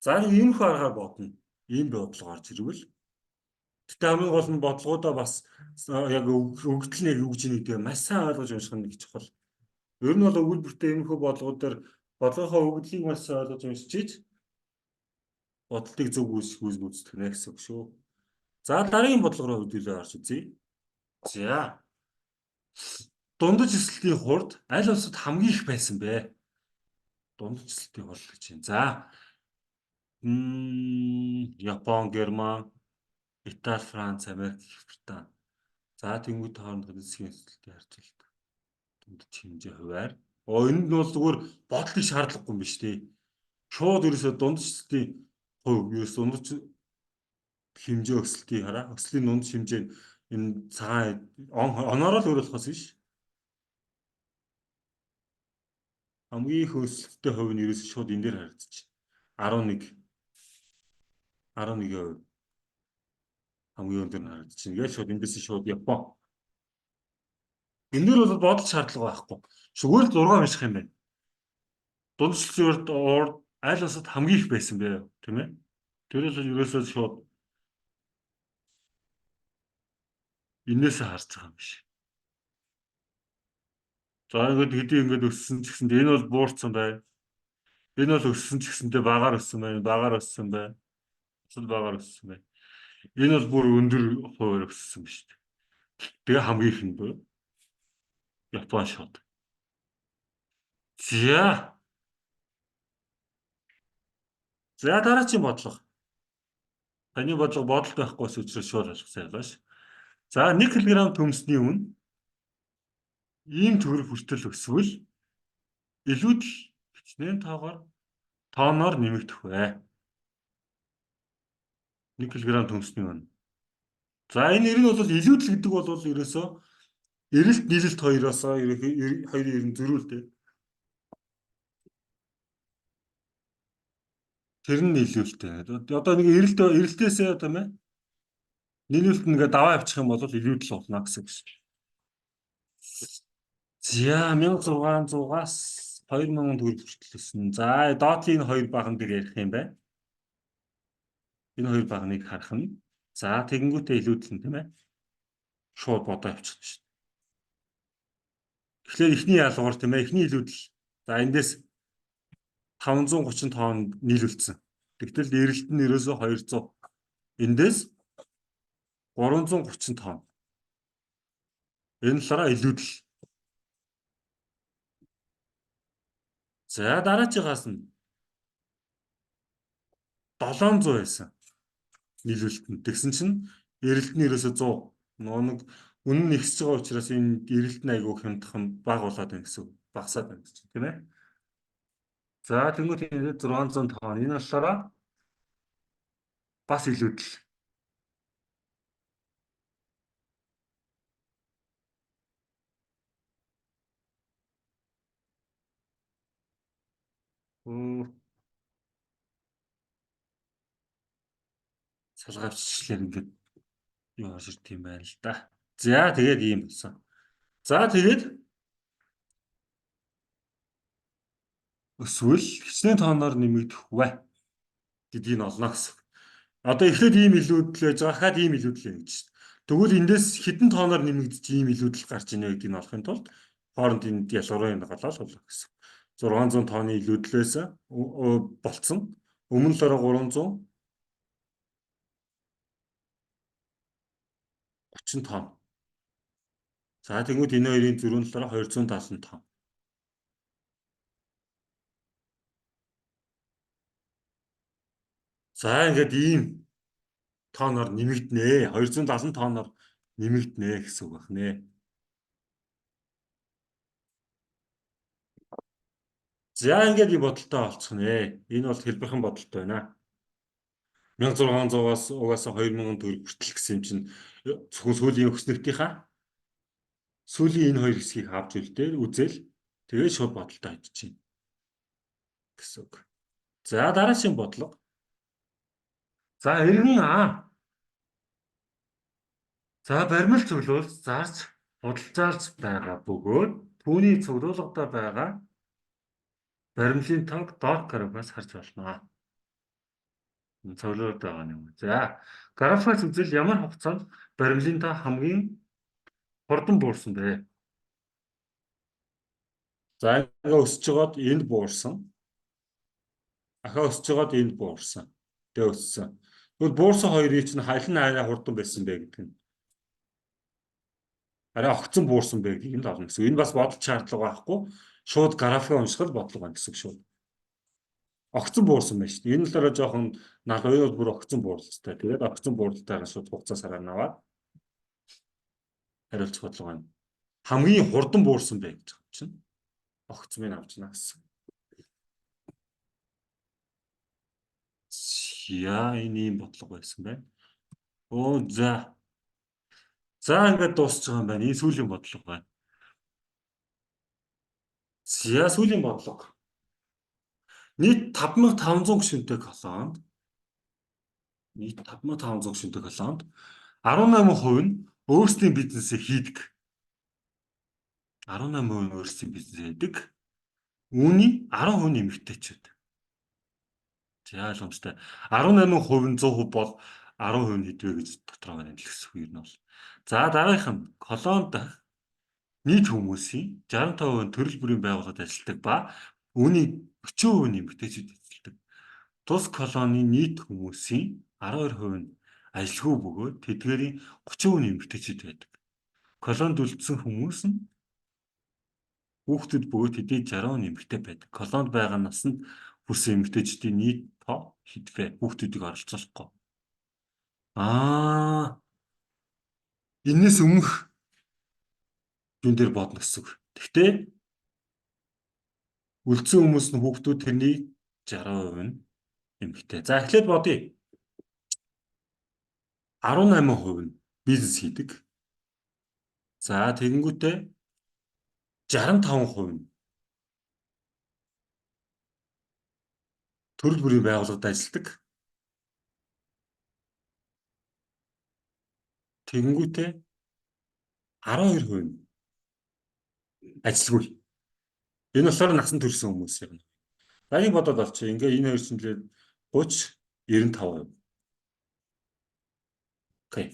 A: За нэг юм харахаар бодно. Ийм бодлого гарч ирвэл тэгтээ хамгийн гол нь бодлогоодоо бас яг өгдөл нь яг юу гэж нэгдээ маш сайн ойлгож унших нь нэг чухал. Ер нь бол өгүүлбэртэй юм хөө бодлогоор бодлогынхоо өгдлийг маш сайн ойлгож уншиж бодлыг зөв гүйцэтгэх нэ гэсэн үг шүү. За дараагийн бодлого руу хөдөлгөөн орж үзье. За дундаж эсэлтийн хурд аль улсад хамгийн их байсан бэ? Дундаж эсэлтийн хурд гэж байна. За Япон, Герман, Итали, Франц, Америк, Британи. За тэнгуүт хоорондын засгийн эсэлтийн харьцуулт. Дундаж хэмжээ хуваар. Энэ нь бол зүгээр бодлыг шаардлагагүй юм биш үү? Шууд ерөөсөө дундаж эсэлтийн хувь ерөөсөө дундаж хэмжээ өсөлтийг хараа. Өслийн дундаж хэмжээ энэ цагаан оноор л өөрөлдөхөөс биш. Хамгийн их өсөлттэй хувь нь ерөөсөө шууд энэ дээр харагдаж байна. 11%. Хамгийн өндөр нь харагдаж байна. Ингээд шууд эндээс шууд Япон. Энэ дээр бол бодол шаардлага байхгүй. Зүгээр л 6 унших юм байна. Дундчлалын урд аль улсад хамгийн их байсан бэ? Тийм ээ. Тэрээс ерөөсөө шууд энээсээ харж байгаа юм биш. За ингээд өссөн ч гэсэн энэ бол буурсан байна. Энэ бол өссөн ч гэсэндээ багаар өссөн байна. Багаар өссөн байна. Өсөл багаар өссөн байна. Энэ бол бүр өндөр хуваар өссөн биш. Тэгээ хамгийн их нь буюу Япон шууд. За дараагийн бодлого. Таны бодлого бодолт байхгүйс учраас шууд ойлгох байлааsh. За 1 кг төмсний үн ийм төгрөг хүртэл өсвөл илүүдл хичнээн тооноор нэмэгдэх вэ? 1 кг төмсний үн. За энэ ер нь бол илүүдл гэдэг бол ерөөсөө эрэлт нийлэлт хоёроос хоёрын ер нь зөрүүлтэй. Тэр нь нийлүүлэлттэй. Одоо нэг эрэлтээсээ одоо мэ нийлүүлэлт нэгэ даваа авчих юм бол илүүдл болно гэсэн үг шүү. За 1600-аас 2000 төгрөг хүртэл өссөн. За доотлын хоёр баган дээр ярих юм байна. Энэ хоёр багныг харах нь. За тэгэнгүүтээ илүүдэл нь тийм ээ. Шууд бодоо авчих шүү. Тэгэхээр эхний ялгуур тийм ээ. Эхний илүүдэл. За эндээс 530 тонн нийлүүлсэн. Тэгтэл эрэлт нь ерөөсөө 200. Эндээс 330 тонн. Энэ талаараа илүүдэл. За дараачихаас нь 700 байсан. Нийлүүлэлт нь. Тэгсэн чинь эрэлт нь ерөөсөө 100. Нэг үнэн нь ихсэж байгаа учраас энэ эрэлт нь айгүй хямдхан бага болоод байна гэсэн. Багасаад байна гэсэн тийм ээ. За тэнгуүт энэ 600 тонн. Энэ болохоор бас илүүдэл. Салгаавчлаар ингээд юу харж ирт юм байна л да. За тэгээд ийм болсон. За тэгээд өсвөл хичнээн тооноор нэмэгдэх вэ гэдгийг нь олно гэсэн. Одоо эхлээд ийм илүүдэл байж байгаа хаад ийм илүүдэл юм гэж. Тэгвэл эндээс хэдэн тооноор нэмэгдэж ийм илүүдэл гарч ийнэ гэдгийг нь олохын тулд хооронд энд ялгарыг голоол болох гэсэн. 600 тонны илүүдлээс болцсон. Өмнө л 330 тонн. За тэгвэл энэ хоёрын зөрүүн талаараа 270 тонн. За ингээд ийм тооноор нэмэгдэнэ. 270 тооноор нэмэгдэнэ гэсэн үг байна. За ингээд ийм бодолтой болчихно. Энэ бол хэлбэрхэн бодолтой байна. 1600-аас угаасаа 2000 төгрөг хүртэл гэсэн юм чинь зөвхөн сүүлийн өкснэгтийнхаа сүүлийн энэ хоёр хэсгийг авч үлдээл үзэл тэгээд шууд бодолтой хайчих гэсэн үг. За дараагийн бодлого. За эргэн А. За баримл цуглуул зарж худалдаалж байгаа бөгөөд түүний цуглуулгадаа байгаа баримлын тог доод графаас харж болно. Цуглуулж байгаа юм. За графаас үзэл ямар хугацаанд баримлын тог хамгийн хурдан буурсан бэ? За ингээ өсөж жоод энд буурсан. Ахаа өсөж жоод энд буурсан. Тэгээ өссөн. Тэгвэл буурсан хоёрын чинь халин арай хурдан байсан бэ гэдэг нь. Арай огцон буурсан бэ гэдгийг л олно гэсэн. Энэ бас бодол шаардлага байхгүй. Шууд графикаа уншихад бодлого байна гэсэн шууд. Огцон буурсан байна шүү дээ. Энэ л дараа жоохон нал уял бүр огцон буурлалтай. Тэгээд огцон буурлалтайгаа шууд хугацаа сараар наваад хариулцах бодлого байна. Хамгийн хурдан буурсан бэ гэж байгаа чинь. Огцмыг авч байна гэсэн. Яа, энэ юм бодлого байсан байна. Оо за. За ингээд дуусч байгаа юм байна. Энэ сүүлийн бодлого байна. За сүүлийн бодлого. Нийт 5500 гишүүнтэй колонд 18% нь өөрсдийн бизнесээ хийдэг. 18% нь өөрсдийн бизнесээ хийдэг. Үүний 10% нь эмэгтэйчүүд. За ойлгомжтой. 18% нь 100% бол 10% нь хэдвэ гэж дотроо байна л гэсэн үг юм бол. За дараагийнх нь колонд нийт хүмүүсийн 65% нь төрөл бүрийн байгууллагад ажилладаг ба үүний 40% нь эмэгтэйчүүд ажилладаг. Тус колоны нийт хүмүүсийн 12% нь ажилгүй бөгөөд тэдгээрийн 30% нь эмэгтэйчүүд байдаг. Колонд үлдсэн хүмүүс нь хүүхдүүд бөгөөд тэдний 60% нь эмэгтэй байдаг. Колонд байгаа насанд хүрсэн эмэгтэйчдийн нийт тоо хэдвэ? Хүүхдүүдийг оролцуулахгүй. Энээс өмнөх юун дээр бодно гэсэн үг. Гэхдээ үлдсэн хүмүүс нь хүүхдүүд тэрний 60% нь эмэгтэй. За эхлээд бодъё. 18% нь бизнес хийдэг. За тэгэнгүүтээ 65% нь төрөл бүрийн байгууллагад ажилладаг. Тэгэнгүүтээ 12% нь ажилгүй. Энэ болохоор насан турш хүмүүс юм. За энэ бодоод олчих. Ингээ энэ хоёр шинжилээд 30, 95%. Окей.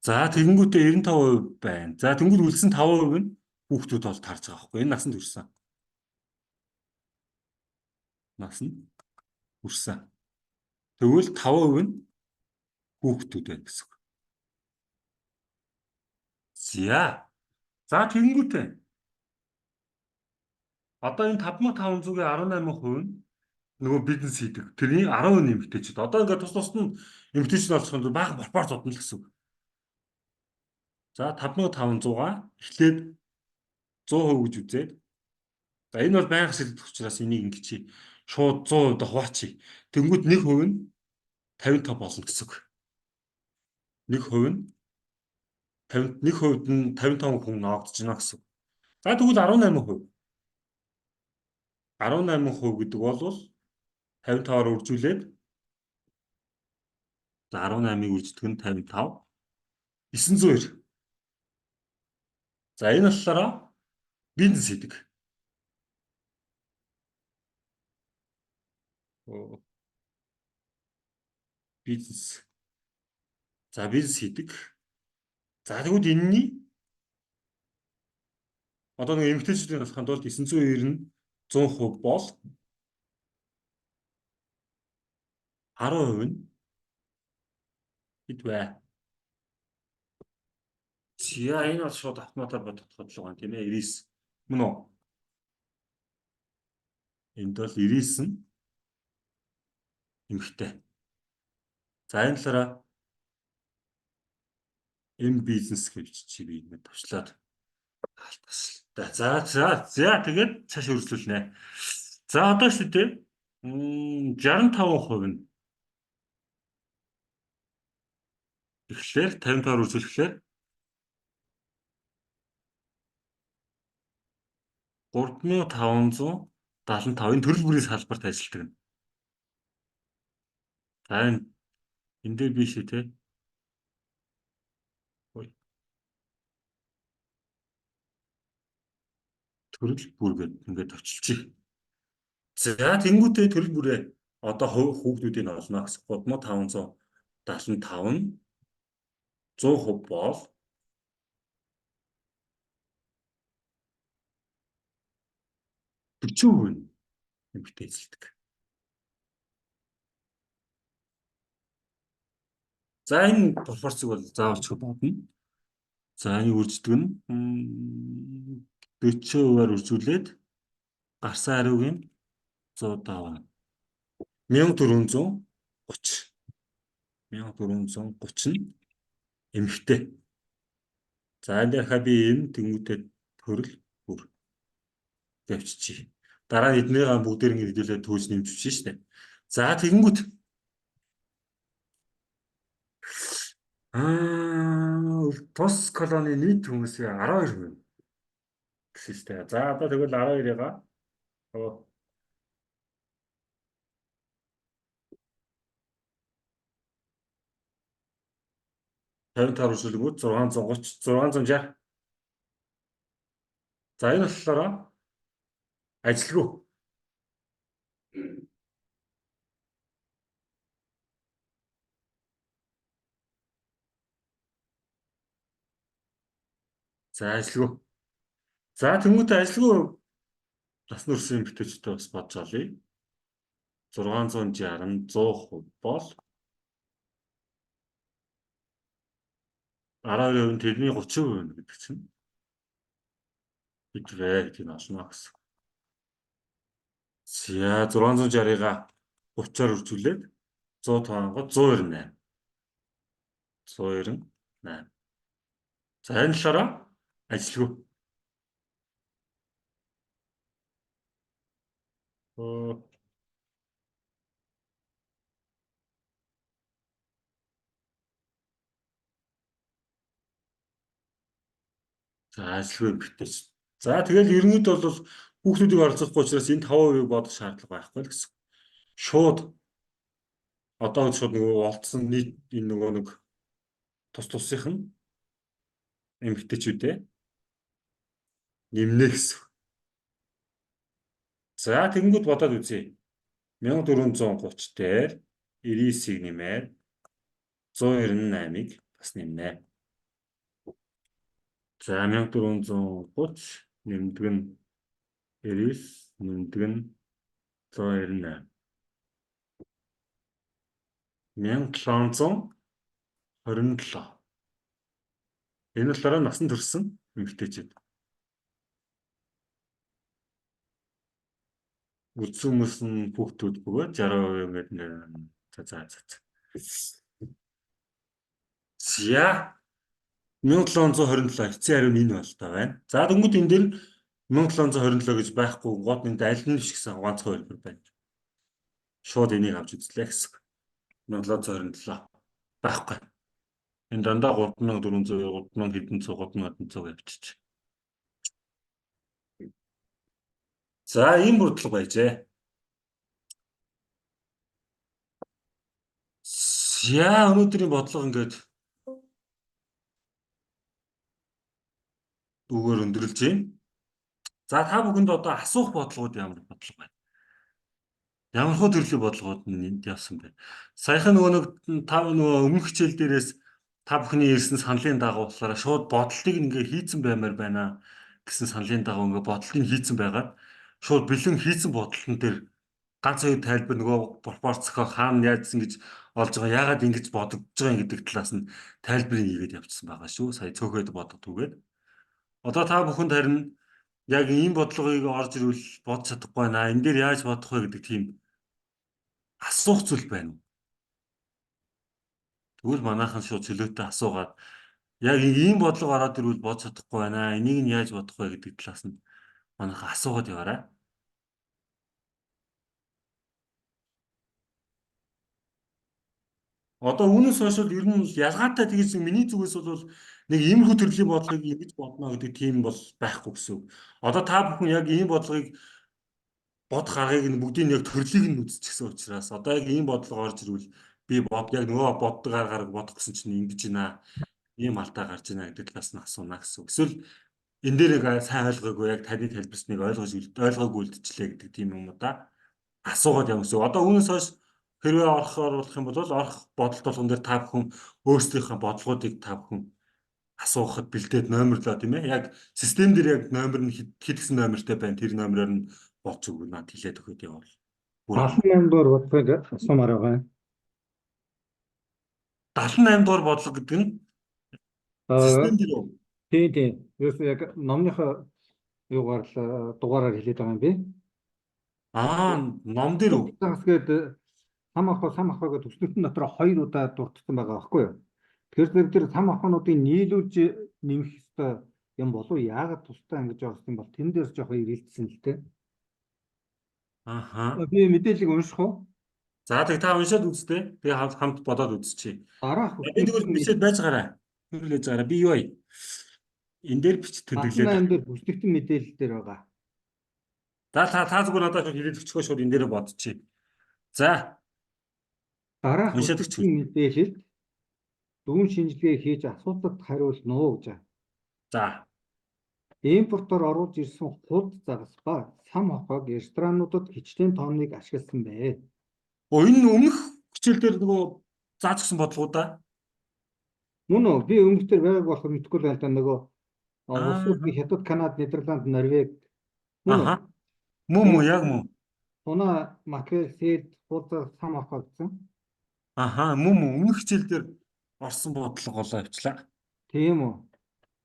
A: За тэгэнгүүтээ 95% байна. За тэнгууд үлдсэн 5% нь хүүхдүүд бол тарж байгаа байхгүй. Энэ насан туршсан. Насан туршсан. Тэгвэл 5% нь хүүхдүүд байна гэсэн үг. За тэгэнгүүтээ одоо энэ 5500-гийн 18% нь нөгөө бизнес хийдэг. Тэрний 10% нь эмэгтэйчүүд. Одоо ингээд тус нь эмэгтэйчүүд олчихсон бага пропорц бодно л гэсэн үг. За 5500-аа эхлээд 100% гэж үзээд. За энэ бол байнга шилжих учраас энийг ингэ чи шууд 100% хуваачи. Тэнгүүд 1% нь 55 болно гэсэн үг. 1% нь 1% нь 55 хүн авдаж байна гэсэн үг. За тэгвэл 18%. 18% гэдэг бол 55-аар үржүүлээд за 18-ыг үрждэг нь 55 902. За энэ болохоор бизнес хийдэг. Бизнес. За бизнес хийдэг. За тэгвэл энэний одоо нэг эмэгтэйчүүдийн болохын тулд 990 нь 100% бол 10% нь хэд вэ? За энэ бол шууд автоматар бодох бодлого байна тийм ээ 99 мөн үү? Энд бол 99 нь эмэгтэй. За энэ талаараа бизнес гэж чи би ингэ төвчлээд за тэгээд цааш үргэлжлүүлнэ. За одоо шүү дээ 65% нь Тэгэхээр 55 үржүүлэхээр 3575-ын төрөл бүрийн салбарт ажилладаг нь. За энэ дээр биш үү те? Төрөл бүр гэдэг ингээд товчилчих. За тэнгуүтэй төрөл бүрээ одоо хүүхдүүдийн олно гэсэн 3575 нь 100% бол 40% нь эмэгтэй эзэлдэг. За энэ пропорцыг бол заавалч бодно. За энэ үрждэг нь 40%-аар үржүүлээд гарсан хариуг нь 100 1430 1430 нь эмэгтэй. За энэ дахиад би энэ тэнгуүтэй төрөл бүр явчихъя. Дараа нь эднийгээ бүгдээр ингэ хэдүүлээ төөж нэмчихвэн шүү дээ. За тэгэнгүүт тус колоны нийт хүмүүсийн 12% гэсэн шүү дээ. За одоо тэгвэл 12-ыг 55 үржүүлэнгүүт 630 660. За энэ болохоор ажилгүй. За ажилгүй. За тэмүүтэ ажилгүй насны хүрсэн эмэгтэйчтэй бас бодж олъё. 660 100% бол 12% нь тэрний 30% гэдэг чинь хэдвэ гэдэг нь олно гэсэн. За 660-ыг 30-аар үржүүлээд 100 тоогоо 198. 198. За энэ талаараа ажилгүй. За ажилгүй эмэгтэйч. За тэгэл ерөнхийдөө бол хүүхдүүдийг оролцохгүй учраас энэ 5%-ийг бодох шаардлага байхгүй л гэсэн. Шууд одоо шууд нөгөө олдсон нийт энэ нөгөө нэг тусынх нь эмэгтэйчүүдээ нэмнэ гэсэн. За тэгэнгүүт бодоод үзье. 1430 дээр 99-ийг нэмээд 198-ыг бас нэмнэ. За 1430 нэмдэг нь 99 нэмдэг нь 198. 1727. Энэ болохоор насан турсан эмэгтэйчүүд. Үлдсэн хүмүүс нь хүүхдүүд бөгөөд 60% ингээд за. За 1727 эцсийн хариу нь энэ бол та байна. За тэгвэл энэ дээр 1727 гэж байхгүй гол энд аль нь биш гэсэн ганцхан хэлбэр байна. Шууд энийг авч үзлээ гэсэн. 1727 байхгүй. Энэ дандаа 3400 3000 хэдэн цуг явчих. За ийм бүрдлага байжээ. За өнөөдрийн бодлого ингээд үгээр өндөрлж байна. За та бүхэнд одоо асуух бодлогууд ямар бодлого байна? Ямар хөө төрлийн бодлогууд нь энд явсан бэ? Саяхан нөгөө өмнөх хичээл дээрээс та бүхний ирсэн саналын дагуу болохоор шууд бодлыг ингээ хийцэн баймаар байна гэсэн саналын дагуу ингээ бодлыг хийцэн байгаад шууд бэлэн хийцэн бодлон дээр ганц хоёр тайлбар нөгөө пропорц зохиох хаана яадсан гэж олж байгаа яагаад ингэж бодогдож байгаа гэдэг талаас нь тайлбарыг хийгээд явчихсан байгаа шүү. Сая цөөхөд бодогдгүйгээд. Одоо та бүхэнд харин яг ийм бодлогыг орж ирвэл бодож чадахгүй байна. Энэ дээр яаж бодох вэ гэдэг тийм асуух зүйл байна. Тэгвэл манайхан шууд чөлөөтэй асуугаад яг ийм бодлого ороод ирвэл бодож чадахгүй байна. Энийг нь яаж бодох вэ гэдэг талаас нь манайхан асуугаад яваарай. Одоо үүнээс хойш бол ер нь ялгаатай тэгэж миний зүгээс бол нэг иймэрхүү төрлийн бодлогыг ингэж бодно гэдэг тийм бол байхгүй гэсэн үг. Одоо та бүхэн яг ийм бодлогыг бодох аргыг нь бүгдийг яг төрлийг нь үзчихсэн учраас одоо яг ийм бодлого орж ирвэл би яг нөгөө боддог аргаар бодох гэсэн чинь ингэж байна. Ийм алдаа гарч байна гэдэг талаас нь асууна гэсэн үг. Эсвэл энэ дээр яг сайн ойлгоогүй яг таны тайлбарсныг ойлгоогүй үлдчихлээ гэдэг тийм юм уу да? Асуугаад явна гэсэн. Одоо үүнээс хойш хэрвээ оруулах юм бол орох бодолт болгон дээр та бүхэн өөрсдийнхөө бодлогоодыг та бүхэн асуухад бэлдээд номерлоо тийм ээ. Яг систем дээр яг номер нь хэд гэсэн номертэй байна. Тэр номероор нь болж өгнө над хэлээд өгöd явал.
D: 78 дугаар бодлогыг асуумаар байгаа.
A: 78 дугаар бодлого гэдэг нь систем дээр үү?
D: Тийм. Ерөөсөө яг номныхоо юугаар л дугаараар хэлээд байгаа юм би.
A: Ном дээр үү?
D: Загас гээд сам ахаа гэдэг төслөтөн дотор 2 удаа дурдсан байгаа байхгүй юу? Тэгэхээр тэр сам ахаануудыг нийлүүлж нэмэх ёстой юм болов уу? Яагаад тусдаа ингэж явуулсан юм бол тэн дээрс жоох ирэлтсэн л дээ. Би мэдээллийг унших уу?
A: За тэг та уншаад үзтээ. Би хамт бодоод үзчихье.
D: Дараах
A: Би тэгвэл бичээд байж гараа. Хүрлээж гараа. Би юу вэ? Энэ дээр бич тэмдэглээд.
D: Энэ дээр бүслэгтэн мэдээлэл дээр байгаа.
A: За та зүгээр надад хэлээд өчгөө шууд энэ дээр бодчихъя. За.
D: Дараах
A: уншаад
D: бүслэгтэн мэдээлэлд дүүн шинжилгээ хийж асуудалд хариулна уу гэж.
A: За.
D: Импортоор оруулж ирсэн худ загас ба сам хохойг ресторануудад хичнээн тооныг ашигласан бэ.
A: Энэ өмнөх хичээл дээр нөгөө зааж гисэн бодлого да.
D: Мөн үү? Би өмнөх дээр байгааг болохоор мэдэхгүй л байна нөгөө улсуудын Хятад, Канада, Нидерланд, Норвег.
A: Мөн яг мөн.
D: Туна макрел, сэлд, худ загас, сам хохой гэсэн.
A: Мөн өмнөх хичээл дээр орсон бодлого болоо явчлаа.
D: Тийм үү?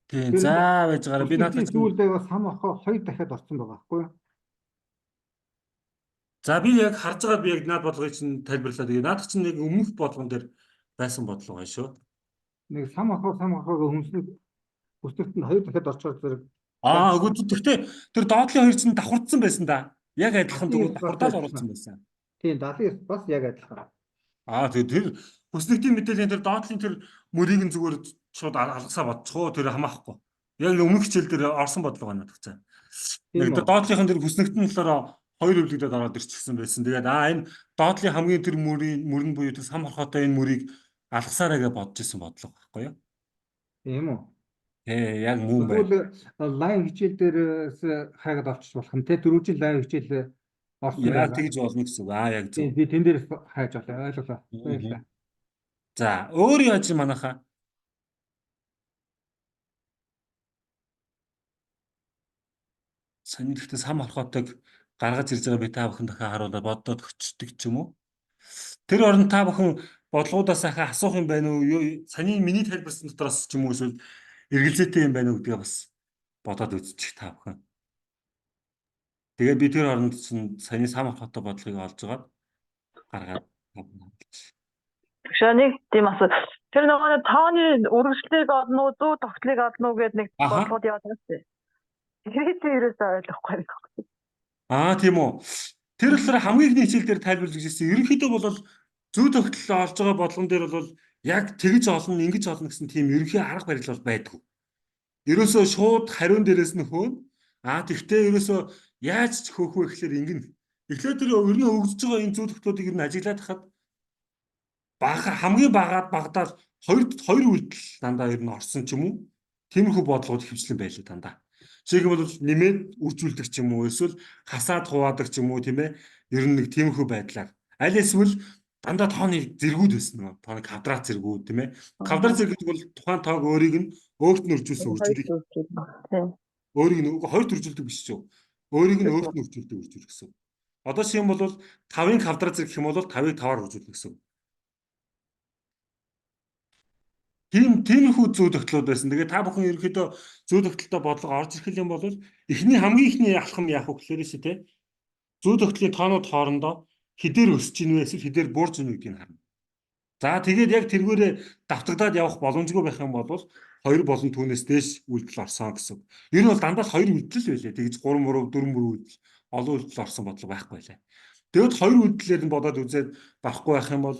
A: Тийм. За байж гараа. Би надад
D: зүйл байгаа сам хохой 2 дахиад орсон байгаа байхгүй юу?
A: За би яг харж байгаа би яг наад бодлогыг чинь тайлбарлаа. Тэгээ наад чинь нэг өмнөх бодлогон дээр байсан бодлого байна шүү.
D: Нэг сам хохойг хүмсний бүсдэгт нь 2 дахиад орчоор зэрэг.
A: Үгүй гэхдээ тэр доотлын 2 чинь давхардсан байсан да. Яг адилхан тэгвэл давхардаал оруулсан байсан.
D: Тийм 79 бас яг адилхан.
A: Тэгээ тэр бүсдэгтийн мэдээллийн тэр доотлын тэр мөрийг нь зүгээр шууд алгасаа бодчихоо тэр хамаахгүй. Яг өмнөх хичээл дээр орсон бодлого байна гэсэн. Нэг тэр доотлынхын тэр бүснэгтэн болохоор 2 өвлөгдөд ороод ирчихсэн байсан. Тэгээд энэ доотлын хамгийн тэр мөрөн буюу тэр сам хорхоотой энэ мөрийг алгасаараа гэж бодож исэн бодлого байхгүй юу?
D: Тийм үү?
A: Яг мөн байна.
D: Тэгвэл лайв хичээл дээрээс хайгаад авчиж болох юм те 4 жил лайв хичээл орсон
A: яг тэгж болно гэсэн үг. Яг зөв.
D: Би тэн дээр хайж олоо ойлголоо. Баярлалаа.
A: За өөр яаж манайхаа сонир ихтэй сам хорхоотойг гаргаж ирж байгаа би та бүхэн дахин харуулаад боддоод өчтдөг ч юм уу. Тэр оронд та бүхэн бодлогоудаас ахаа асуух юм байна уу? Саний миний тайлбарсан дотроос ч юм уу эсвэл эргэлзээтэй юм байна уу гэдгээ бас бодоод үзчих та бүхэн. Тэгээд би тэр оронд чинь саний сам хорхоотой бодлогыг олж агаад гаргаад
E: Тэгэхээр нэг тийм асуу. Тэр нөгөө тооны үргэлжлэлийг олно уу, зүү тогтлыг олно уу гэдэг нэг бодлогод яваад байна шүү дээ. Тэрийг ерөөсөө ойлгохгүй байна.
A: Тийм үү. Тэр болохоор хамгийн ихний хичээл дээр тайлбарлаж ирсэн. Ерөнхийдөө бол зүү тогтлол олж байгаа бодлогон дээр бол яг тэгж олно, ингэж олно гэсэн тийм ерөнхий арга барил бол байдгүй. Ерөөсөө шууд хариун дээрээс нь хөөн. Тэгвэл ерөөсөө яаж хөөх вэ гэхээр ингэн. Тэгэхээр тэр өргөн өгдөж байгаа энэ зүү тогтлуудыг ер нь ажиглаад хахад хамгийн багадаа хоёр үйлдэл дандаа ер нь орсон ч юм уу. Тиймэрхүү бодлогод хөвчлэн байлаа дандаа. Жишээ нь бол нэмээд үржүүлдэг ч юм уу эсвэл хасаад хуваадаг ч юм уу тийм ээ. Ер нь нэг тиймэрхүү байдлаар. Аль эсвэл дандаа тооны зэргүүд байсан нөгөө тооны квадрат зэргүүд тийм ээ. Квадрат зэрэг гэдэг бол тухайн тоог өөрийг нь өөрт нь үржүүлсэн үржүүлэг. Өөрийг нь хоёр төржүүлдэг биш ч юу. Өөрийг нь өөрт нь үржүүлдэг үржүүлэх гэсэн. Одоо шин бол 5-ын квадрат зэрэг гэх юм бол 5-ыг 5-аар үржүүлнэ гэсэн. Тиймэрхүү зүү тогтлууд байсан. Тэгээ та бүхэн ерөнхийдөө зүү тогтолтой бодлого орж ирэх юм бол хамгийн ихний алхам яах вэ гэхээр шүү дээ. Зүү тогтлын тоонууд хоорондоо хэдээр өсөж ийн вэ эсвэл хэдээр буурж ийн гэдгийг харна. За тэгээд яг тэргүүрээ давтагдаад явах боломжгүй байх юм бол 2 болон түүнээс дээш үйлдэл орсон гэсэн. Ер нь бол дандаа 2 үйлдэл байлээ. Тэгж 3 мөрөв 4 мөрөв үйлдэл олон үйлдэл орсон бодлого байхгүй байлаа. Тэгэд 2 үйлдэлээр нь бодоод үзээд барахгүй байх юм бол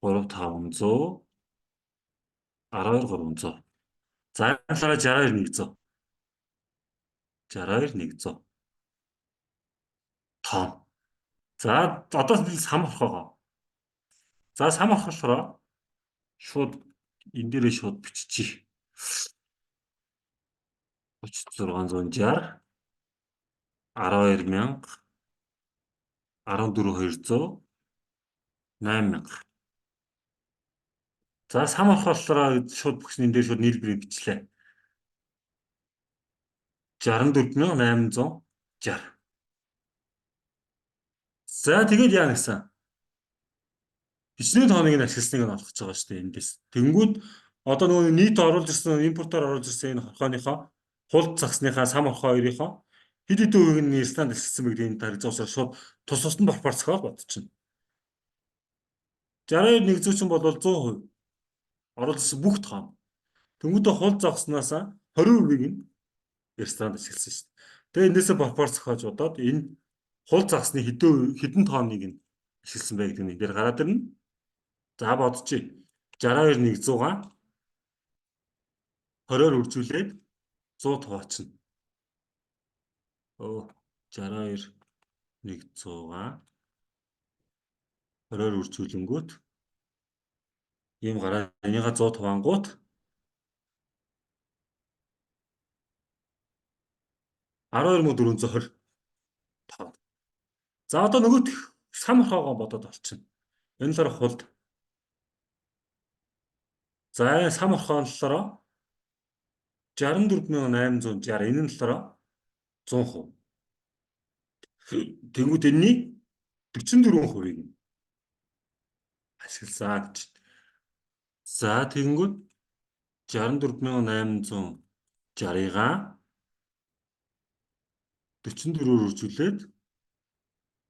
A: 3500, 12300. За энэ талаараа 62100. 62100. Том. За одоо сам орох байгаа. За сам орох болохоор шууд энэ дээрээ шууд биччихье. 3660, 12000, 14200, 8000. За сам орох болохоор шууд бүгд энэ дээр шууд нийлбэрийг бичлээ. 64860. За тэгээд яа гэсэн. Бичний тооныг нь ашигласныг нь олгож байгаа шүү дээ эндээс. Тэнгүүд одоо нөгөө нийт оруулж ирсэн, импортоор оруулж ирсэн энэ хорхооныхоо хулд загсныхаа сам орхоо хоёрынхоо хэд хэдэн үеийг нь Ирланд ашигласан бэ гэдэг энэ таригзуусаар шууд тус тусад нь пропорцгоор бодчихно. 62-100 чинь бол 100% оруулж ирсэн бүх тоон. Тэнгүүдээ хулд загснаас 20%-ийг нь Ирланд ашигласан шүү дээ. Тэгээ эндээсээ пропорцгоож бодоод энэ хулд загсны хэдэн тооныг нь ашигласан бэ гэдэг нь дээр гараад ирнэ. За бодчих. 62-100-га 20-оор үржүүлээд 100 хуваачна. 62-100-га 20-оор үржүүлэнгүүт ийм гараад энийга 100 хуваангууд 12420 тоо. За одоо нөгөөх сам орхоогоо бодоод олчихно. Энэ л хулд. За сам орхоололоо 64860 энэ нь болохоор 100%. Тэнгүүд энэний 44%-ийг ашигласан гэж. За тэнгүүд 64860-га 44-өөр үржүүлээд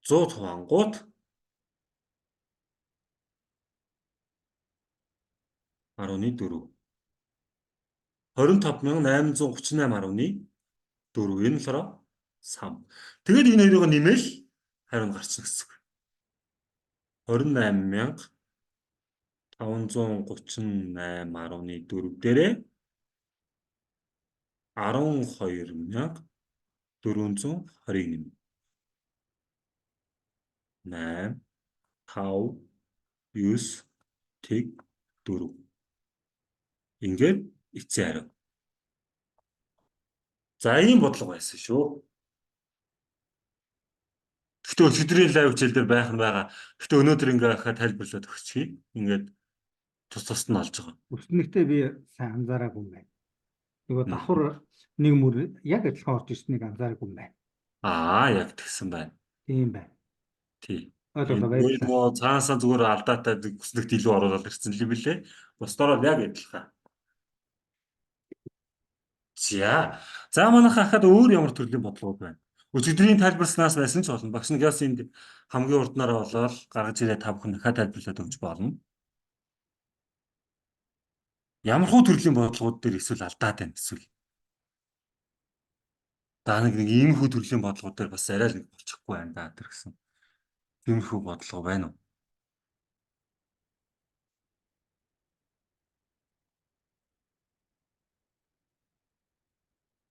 A: 100 хуваангууд 14. 25838.14. Энэ болохоор сам. Тэгээд энэ хоёрыг нэмэл хариу нь гарчна гэсэн үг. 28538.14 дээрээ 12420-ыг нэм. 8 5 9 тэг 4. Ингээд эцсийн хариу. За ийм бодлого байсан шүү. Гэхдээ өчигдрийн лайв хичээл дээр байх нь байгаа. Гэхдээ өнөөдөр ингээ ахаа тайлбарлаад өгчихье. Ингээд тус тусд нь олж байгаа.
D: Өснөгтөө би сайн анзаараагүй юм байна. Нөгөө давхар нэг мөр яг адилхан орж ирснийг анзаараагүй юм байна.
A: Яг тэгсэн байна.
D: Тийм байна.
A: Тий.
D: Ойлголоо баярлалаа.
A: Нөгөө цаанасаа зүгээр алдаатай өснөгт илүү оруулаад ирсэн юм билээ. Бусдаар яг адилхан. За манайхаа хахад өөр ямар төрлийн бодлогод байна. Өчигдрийн тайлбарснаас байсан ч болно. Багш нь ясэнд хамгийн урднаараа болоод гаргаж ирээ та бүхэн дахиад тайлбарлаад өгч болно. Ямархуу төрлийн бодлогод дээр эсвэл алдаад байна эсвэл. Даа нэг иймэрхүү төрлийн бодлогод дээр бас арай л болчихгүй байна да тэр гэсэн. Иймэрхүү бодлого байна уу?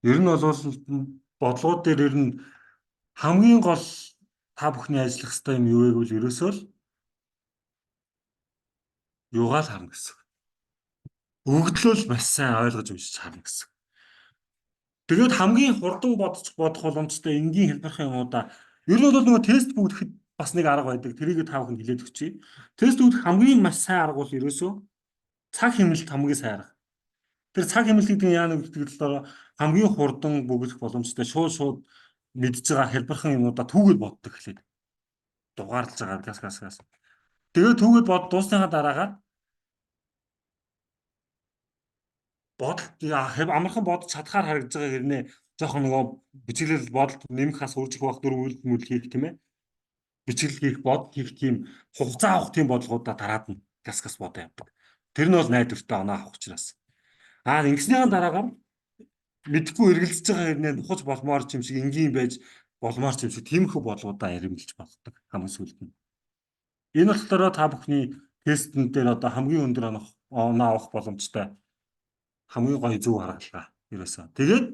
A: Ер нь бол бодлогод дээр ер нь хамгийн гол та бүхний ажиллах ёстой юм юу вэ гэвэл ерөөсөө л юугаал харна гэсэн. Өгдлөл маш сайн ойлгож уншиж харна гэсэн. Тэгээд хамгийн хурдан бодох боломжтой энгийн хэлбэрхэн юмудаа ер нь бол нөгөө тест бүгдэхэд бас нэг арга байдаг. Тэрийг та бүхэнд хэлээд өгчий. Тест бүгдэх хамгийн маш сайн арга бол ерөөсөө цаг хэмнэлт хамгийн сайн арга. Тэр цаг хэмнэлт гэдэг нь яа нэг гэдэг талаараа хамгийн хурдан бүгдэх боломжтой шууд мэдж байгаа хэлбэрхэн юмудаа түүгээр боддог хэлээд. Дугаарлаж байгаа гас. Тэгээд түүгээд бод дуусныхаа дараагаар амархан бодож чадхаар харагдаж байгаа хэрнээ жоохон нөгөө бичиглэл бодолд нэмэх хас үржих байх дөрвөл мөл хийх тийм ээ. Бичиглэл хийх, бод хийх тийм хугацаа авах тийм бодлогоудаа дараад нь гас бодоо явдаг. Тэр нь бол найдвартай оноо авах учраас. Ингэснийхаа дараагаар мэдхгүй эргэлзэж байгаа хэрнээ нухаж болмоор ч юм шиг энгийн байж болмоор ч юм шиг тиймэрхүү бодлогоудаа яригдж боддог хамгийн сүүлд нь. Энэ болохоор та бүхний тестэн дээр одоо хамгийн өндөр оноо авах боломжтой хамгийн гоё зөв харгалаа. Ерөөсөө. Тэгээд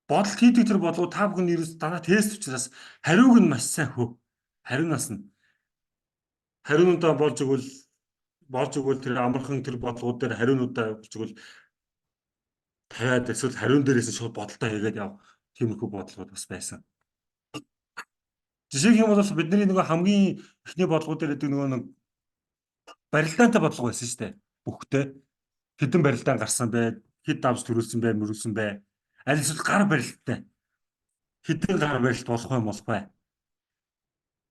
A: бодолт хийдэг тэр бодлого та бүхэн ерөөс дандаа тест учраас хариуг нь маш сайн хөө. Хариунаас нь хариунуудаа болж өгвөл тэр амархан тэр бодлогууд дээр хариунуудаа өгч өгвөл тавиад эсвэл хариун дээрээс нь шууд бодолтоо хийгээд яв. Тиймэрхүү бодлогод бас байсан. Жишээ нь бол бидний нөгөө хамгийн эхний бодлогууд дээр гэдэг нөгөө нэг барилдаантай бодлого байсан шүү дээ. Бүхтэй хэдэн барилдаан гарсан бай, хэд давж төрүүлсэн бай, мөрүүлсэн бай. Аль эсвэл гар барилттай. Хэдэн гар барилт болох юм болох бай.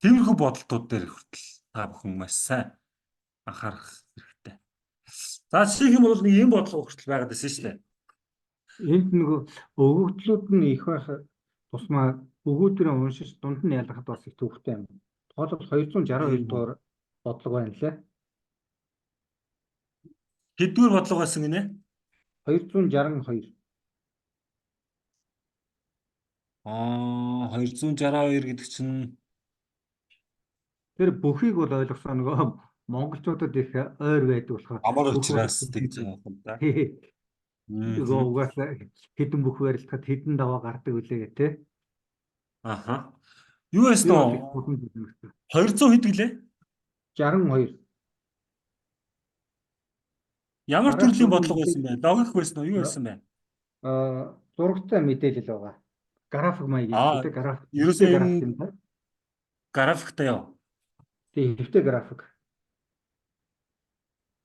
A: Тиймэрхүү бодолтууд дээр хүртэл та бүхэн маш сайн анхаарах хэрэгтэй. За жишээ нь бол нэг юм бодлого хүртэл байгаад байсан шүү дээ.
D: Энд нөгөө өгөгдлүүд нь их байх тусмаа өгөөдрөө уншиж дунд нь ялгахад бас их төвхтэй юм. Тоолбол 262 дугаар бодлого байна лээ.
A: Хэдгээр бодлого байсан гинэ?
D: 262.
A: 262 гэдэг чинь
D: Тэр бүхийг бол ойлгосон нөгөө монголчуудад их ойр байдаг болохоор
A: амар учраас тэгж байгаа юм да.
D: нөгөө угаасаа хэдэн бүх барилдахад хэдэн даваа гардаг үлээ гэх тээ.
A: Аха. Юу байсан нөө? 200 хэд гэлээ?
D: 62.
A: Ямар төрлийн бодлого байсан бэ? Логик байсан уу? Юу байсан бэ?
D: Зурагтай мэдээлэл байгаа. График маяг гэдэг график.
A: Ерөөсөө энэ графиктай яа.
D: Тийм хэвтэй график.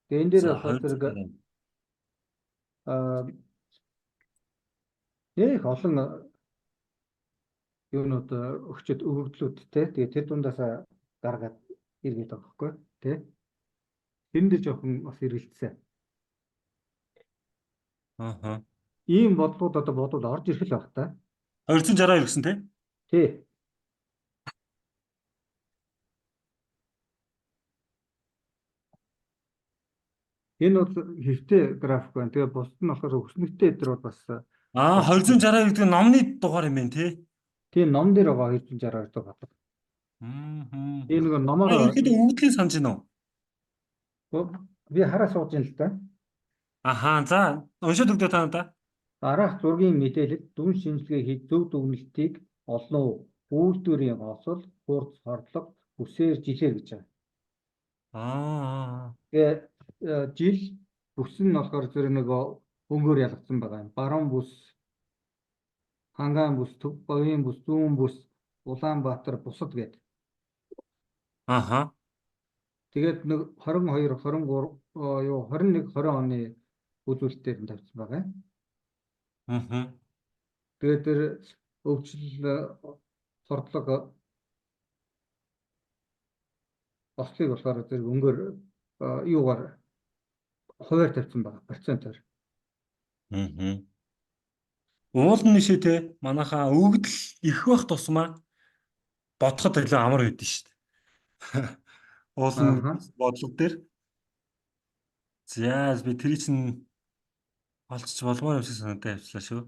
D: Тэгээ энэ дээр болохоор тэр их олон юунууд өгчөд өгөгдлүүдтэй. Тэгээ тэр дундаасаа гаргаад иргээд байгаа байхгүй тий. Тэнд жоохон бас эргэлцсэн.
A: Аха.
D: Ийм бодлогод одоо бодвол орж ирэх л баг та.
A: 262 гэсэн тий?
D: Тий. Энэ бол хэвтэй график байна. Тэгээ бусд нь болохоор өснөгтэй дээр бол бас
A: 262 гэдэг номны дугаар юм байна тий?
D: тийм ном дээр байгаа 262 дэх бодлого. Энэ нэг номоор
A: ерөөхдөө өгөгдлийн санаж гинөө.
D: би хараа сууж ин л та.
A: Аха, за уншаад өгдөө та надаа.
D: Дараах зургийн мэдээлэл дүн шинжилгээ хийж зөв дүгнэлтийг олно. Үйлдвэрийн осол, хурц, хордлого, бүсээр жилээр гэж байгаа. Тэгээ жил бүс нь болохоор зэрэг нэг өнгөөр ялгсан байгаа юм. Баруун бүс, Хангаан бүс, Төв Говийн бүс, Зүүн бүс, Улаанбаатар бусад гэдэг.
A: Аха.
D: Тэгээд нэг 22, 23 21, 20 оны үзүүлэлтээр нь тавьсан байгаа.
A: Аха.
D: Тэгээд тэр өвчлөл хордлого ослыг болохоор зэрэг өнгөөр юугаар хуваар тавьсан байгаа процентоор.
A: Уулын нишээтэй манайхаа өгдөл их байх тусмаа бодоход илүү амар байдсан шүү дээ. Уулын бодлого дээр. За би тэр чинь олцч болмоор юм шиг санагдаж авчлаа шүү.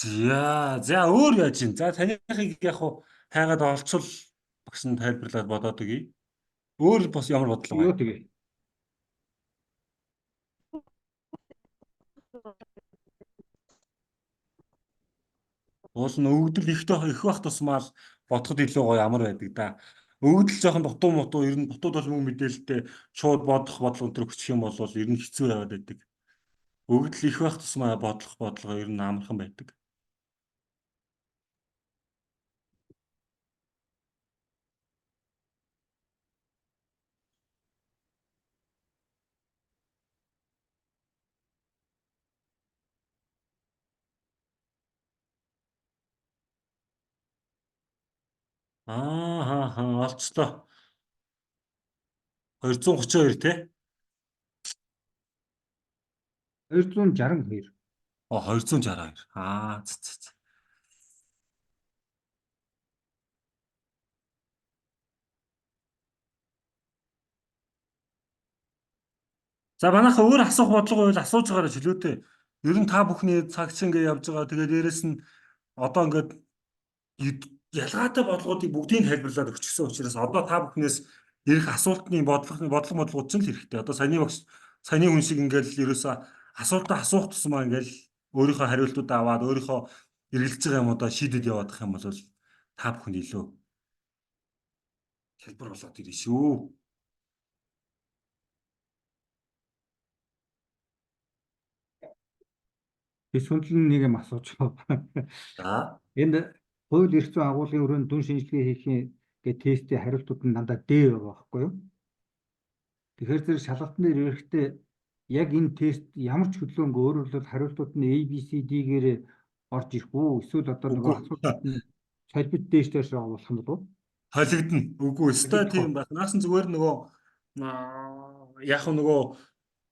A: За өөр яаж юм? За танихыг яг хуу хайгаад олцвол багш нь тайлбарлаад бодоод өгье. Өөр бас ямар бодлого
D: Юу
A: байна?
D: тэгээ?
A: Уул нь өгдөл их байх тусмаа л бодоход илүү гоё амар байдаг да. Өгдөл жоохон дутуу мутуу ер нь дутууд бол мөн мэдээлэлтэй шууд бодох бодлого төр хүчих юм бол ер нь хэцүү яваад байдаг. Өгдөл их байх тусмаа бодлого ер нь амархан байдаг. Олцлоо. 232 тий?
D: 262.
A: 262. За манайха өөр асуух бодлого байвал асууж байгаарай чөлөөтэй. Ер нь та бүхний цаг чинь ингээд явж байгаа. Тэгээд дээрэс нь одоо ингээд ялгаатай бодлогоодыг бүгдийг тайлбарлаад өгчихсөн учраас одоо та бүхнээс ирэх асуултны бодлогууд ч л хэрэгтэй. Одоо саяны хүн шиг ингээд ерөөсөө асуултаа асуух тусмаа ингээд өөрийнхөө хариултуудаа аваад өөрийнхөө эргэлзэж байгаа юмудаа шийдэд яваадах юм бол та бүхэнд илүү хэлбэр болоод ирнэ шүү.
D: Би сүндлэн нэг юм асууж байгаа.
A: За.
D: Энд хууль эрх зүйн агуулгын өрөөнд дүн шинжилгээ хийхин гэ тестийн хариултууд нь дандаа D байгаа байхгүй юу? Тэгэхээр зэрэг шалгалтын дээр эрэхтэй яг энэ тест ямар ч хөдөлгөөнг өөрөөр хэлбэл хариултууд нь A, B, C, D-гээр орж ирэх үү? Эсвэл одоо нөгөө асуултууд нь солбит дээш дээш болох юм болов уу?
A: Холигдно. Үгүй өстой тийм байх. Наасан зүгээр нөгөө яг нөгөө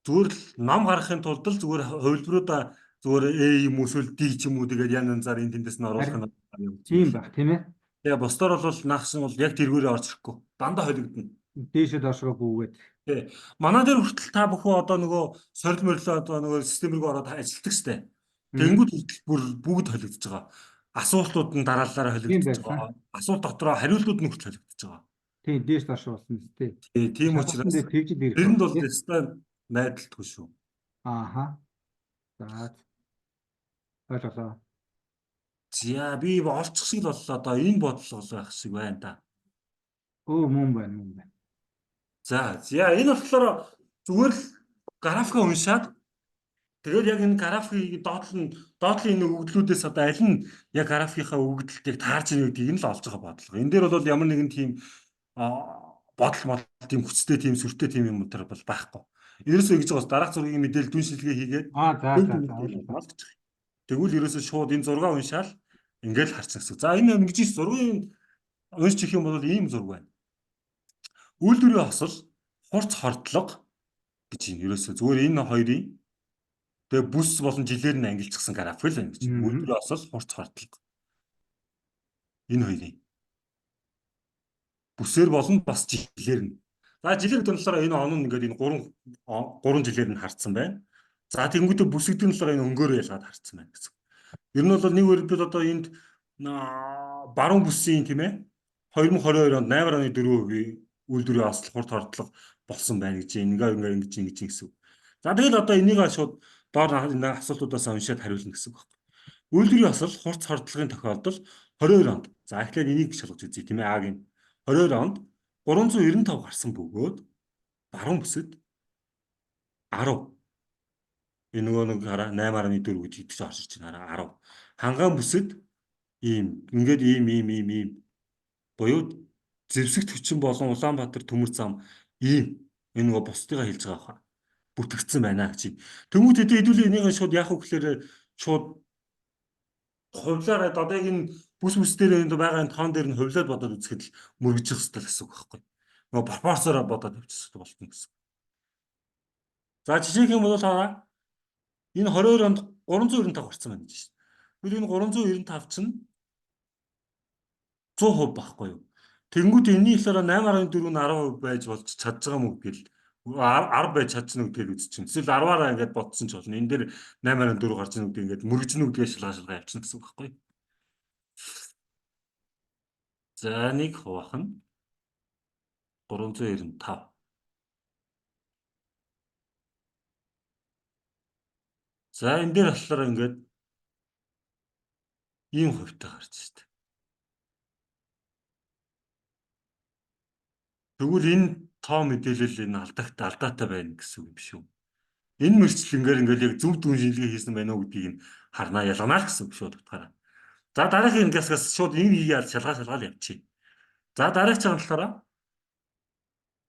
A: зүгээр л ном гаргахын тулд л зүгээр хувилбаруудаа зүгээр A юм уу эсвэл D ч юм уу тэгээд янз янзаар энэ тэндээс нь оруулах нь
D: Тийм байх тийм ээ.
A: Тэгээ бусдаар бол наасан бол яг тэргүүрээ орж ирэхгүй. Дандаа холигдно.
D: Дээшээ доошгоогүйгээд.
A: Тий. Манай дээр хүртэл та бүхэн одоо нөгөө сорил морилоо одоо нөгөө систем рүү ороод ажилтдаг штэ. Тэнгүүд хүртэл бүгд холигдож байгаа. Асуултууд нь дараалалаараа холигдож байгаа. Асуулт дотроо хариултууд нь хүртэл холигдож байгаа.
D: Тийм дээш доош болсон юм тий.
A: Тий, тийм учраас тэрэнд бол өстой найдалтгүй шүү.
D: Ааха. За. Ойлголоо.
A: За би олчих шиг л боллоо одоо энэ бодлого байх шиг байна да.
D: Өө мөн байна.
A: За энэ болохоор зүгээр л графика уншаад тэгээд яг энэ графикийг доотлын энэ өгөгдлүүдээс одоо аль нь яг графикийнхаа өгөгдлийг таарч ийн гэдгийг нь л олж байгаа бодлого. Энэ дээр бол ямар нэгэн тийм бодол тийм хүчтэй тийм сүртэй тийм юм төр бол байхгүй. Ерөөсөө гэж байгаа дараах зургийн мэдээлэл дүн шилгээ хийгээд тэгвэл ерөөсөө шууд энэ зураг уншаал ингээл харцсан гэсэн. За энэ ингэж зургийн уншчих юм бол ийм зураг байна. Үйлдвэрийн осол хурц хордлого гэж юм. Ерөөсөө зүгээр энэ хоёрын тэгээ бүс болон жилээр нь ангилчихсан график л байна гэж. Үйлдвэрийн осол хурц хордлого. Энэ хоёрын бүсээр болон бас жилээр нь. За жилээр гэдэг нь болохоор энэ он нь ингээд энэ 3 жилээр нь харцсан байна. За тэгэнгүүтээ бүсгдэн болохоор энэ өнгөөрөө ялгаад харцсан байна гэсэн. Ер нь бол нэг үрдэл одоо энд баруун бүсийн тийм ээ 2022 онд 8.4% үйлдвэрийн осол хурд хордлого болсон байна гэж ингэж гэсэн. За тэгэл одоо энийг шууд доор энэ асуултуудаас уншаад хариулна гэсэн үг байна. Үйлдвэрийн осол хурц хордлогын тохиолдол 22 онд. За эхлээд энийг шалгаж үзье тийм ээ А-гийн 22 онд 395 гарсан бөгөөд баруун бүсэд 10. Энэ нөгөө нэг хараа 8.4 гэж идэж орж ирж байна. 10. Хангаан бүсэд ийм буюу зэвсэгт хүчин болон Улаанбаатар төмөр зам ийм энэ нөгөө бусдыгаа хэлж байгаа хаа. Бүтгэгдсэн байна гэж. Тэмүүт хэдүүлээ энийг шууд яах вэ гэхээр шууд хувлаараа одоо энэ бүс дээр энэ байгаа энэ тоон дээр нь хувлаад бодоод үзэхэд л мөргөжих хэрэгтэй гэсэн үг байхгүй. Нөгөө пропорцороо бодоод явчих хэрэгтэй болтон гэсэн. За жишээх юм бол хараа энэ 22 онд 395 гарсан байна гэж байна. Тэгвэл энэ 395 чинь 100% байхгүй юу? Тэнгүүд энэний ихлээрээ 8.4 нь 10% байж болж чадж байгаа мүү гэл 10 байж чадчихна гэдгийг үзчихин. Эсвэл 10-аараа ингээд бодсон ч болно. Энэ дээр 8.4 гарч ийн гэдэг ингээд мөргөжнө гэдгээ шалгаа явчихна гэсэн үг байхгүй юу? За нэг хуваах нь 395. За энэ дээр болохоор ингээд ийм хувьтай гарч ирдэг. Тэгвэл энэ тоо мэдээлэл энэ алдаатай байна гэсэн үг юм шүү. Энэ мөрчлөнгээр ингээд яг зөв дүн шинжилгээ хийсэн байна уу гэдгийг нь харнаа ялганаа л гэсэн үг шүү утгаараа. За дараагийн гасгаас шууд энэ хийгээд шалгаал явчих. За дараагийн чанар болохоор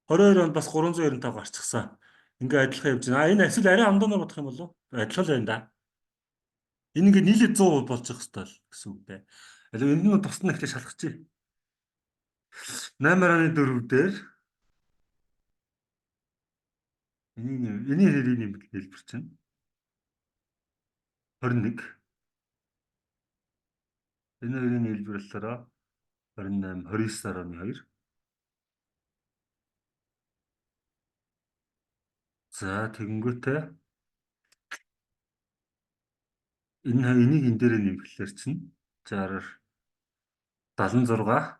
A: 22 онд бас 395 гарчихсан. Ингээ адилхан явж байна. Энэ эсвэл арай амдуунаар бодох юм болов? Адилхан л байна да. Энэ ингээ нийлээд 100% болж явах хэрэгтэй л гэсэн үг дээ. Алив энэ нь тусна ихтэй шалгачих. 8.4 дээр энийг хэлбэр чинь 21. Энэ хоёрын хэлбэр болохоор 28, 29.2. За тэгэнгүүтээ энийг энэ дээр нэмэхлээр чинь 60 76.5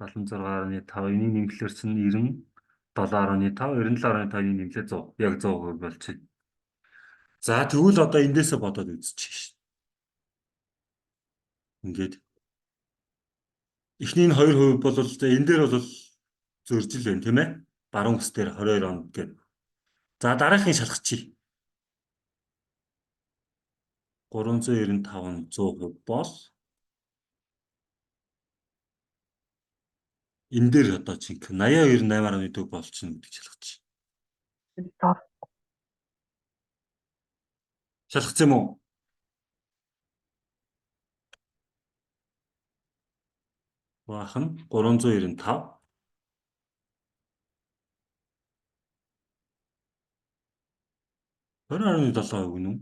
A: 76.5 энийг нэмэхлээр чинь 97.5 97.5 энийг нэмлээ 100 яг 100% болчих. За тэгвэл одоо эндээсээ бодоод үзчих шээ. Ингээд эхний нь 2% бол энэ дээр бол зөрж л байна тийм ээ. Баруун ус дээр 22 онд гэдэг. За дараагийн шалгачих. 395 нь 100% бол энэ дээр одоо чинь 82.8.4 болчихно гэдэг шалгачих. Шалгах юм уу? Баах нь 395 20.7% гэнэ үү?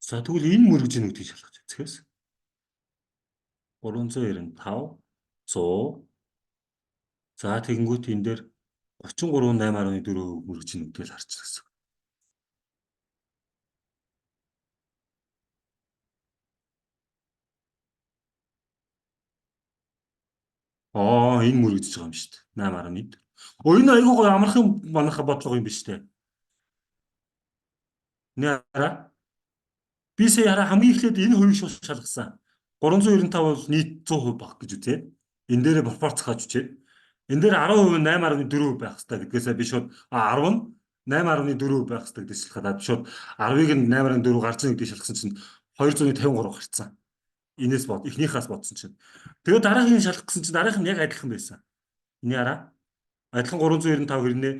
A: За тэгвэл энэ мөргөж ийн гэдгийг шалгаж үзэхээс 395 100 за тэгэнгүүт энэ дээр 33.8.4% мөргөж ийн гэдгийг харчих гэсэн. Энэ мөргөж байгаа юм шүү дээ. 8.1. Энэ айгуу гоё амархан манайха бодлого юм биш үү? Нэ би сая хараа хамгийн эхлээд энэ хоёрыг шалгасан. 395 бол нийт 100% баг гэж үзье. Энэ дээрээ пропорц хааж үзье. Энэ дээр 10% 8.4% байх хэрэгтэй гэдгээсээ би шууд 10 нь 8.4% байх хэрэгтэй гэж шалгаад шууд 10-ыг нь 8.4 гарч ийн гэдгийг шалгасан чинь 253 гарцсан. Энээс бод эхнийхээс бодсон чинь. Тэгээд дараагийн шалгах гэсэн чинь дараах нь яг адилхан байсан. Эний хараа адилхан 395 хэрнээ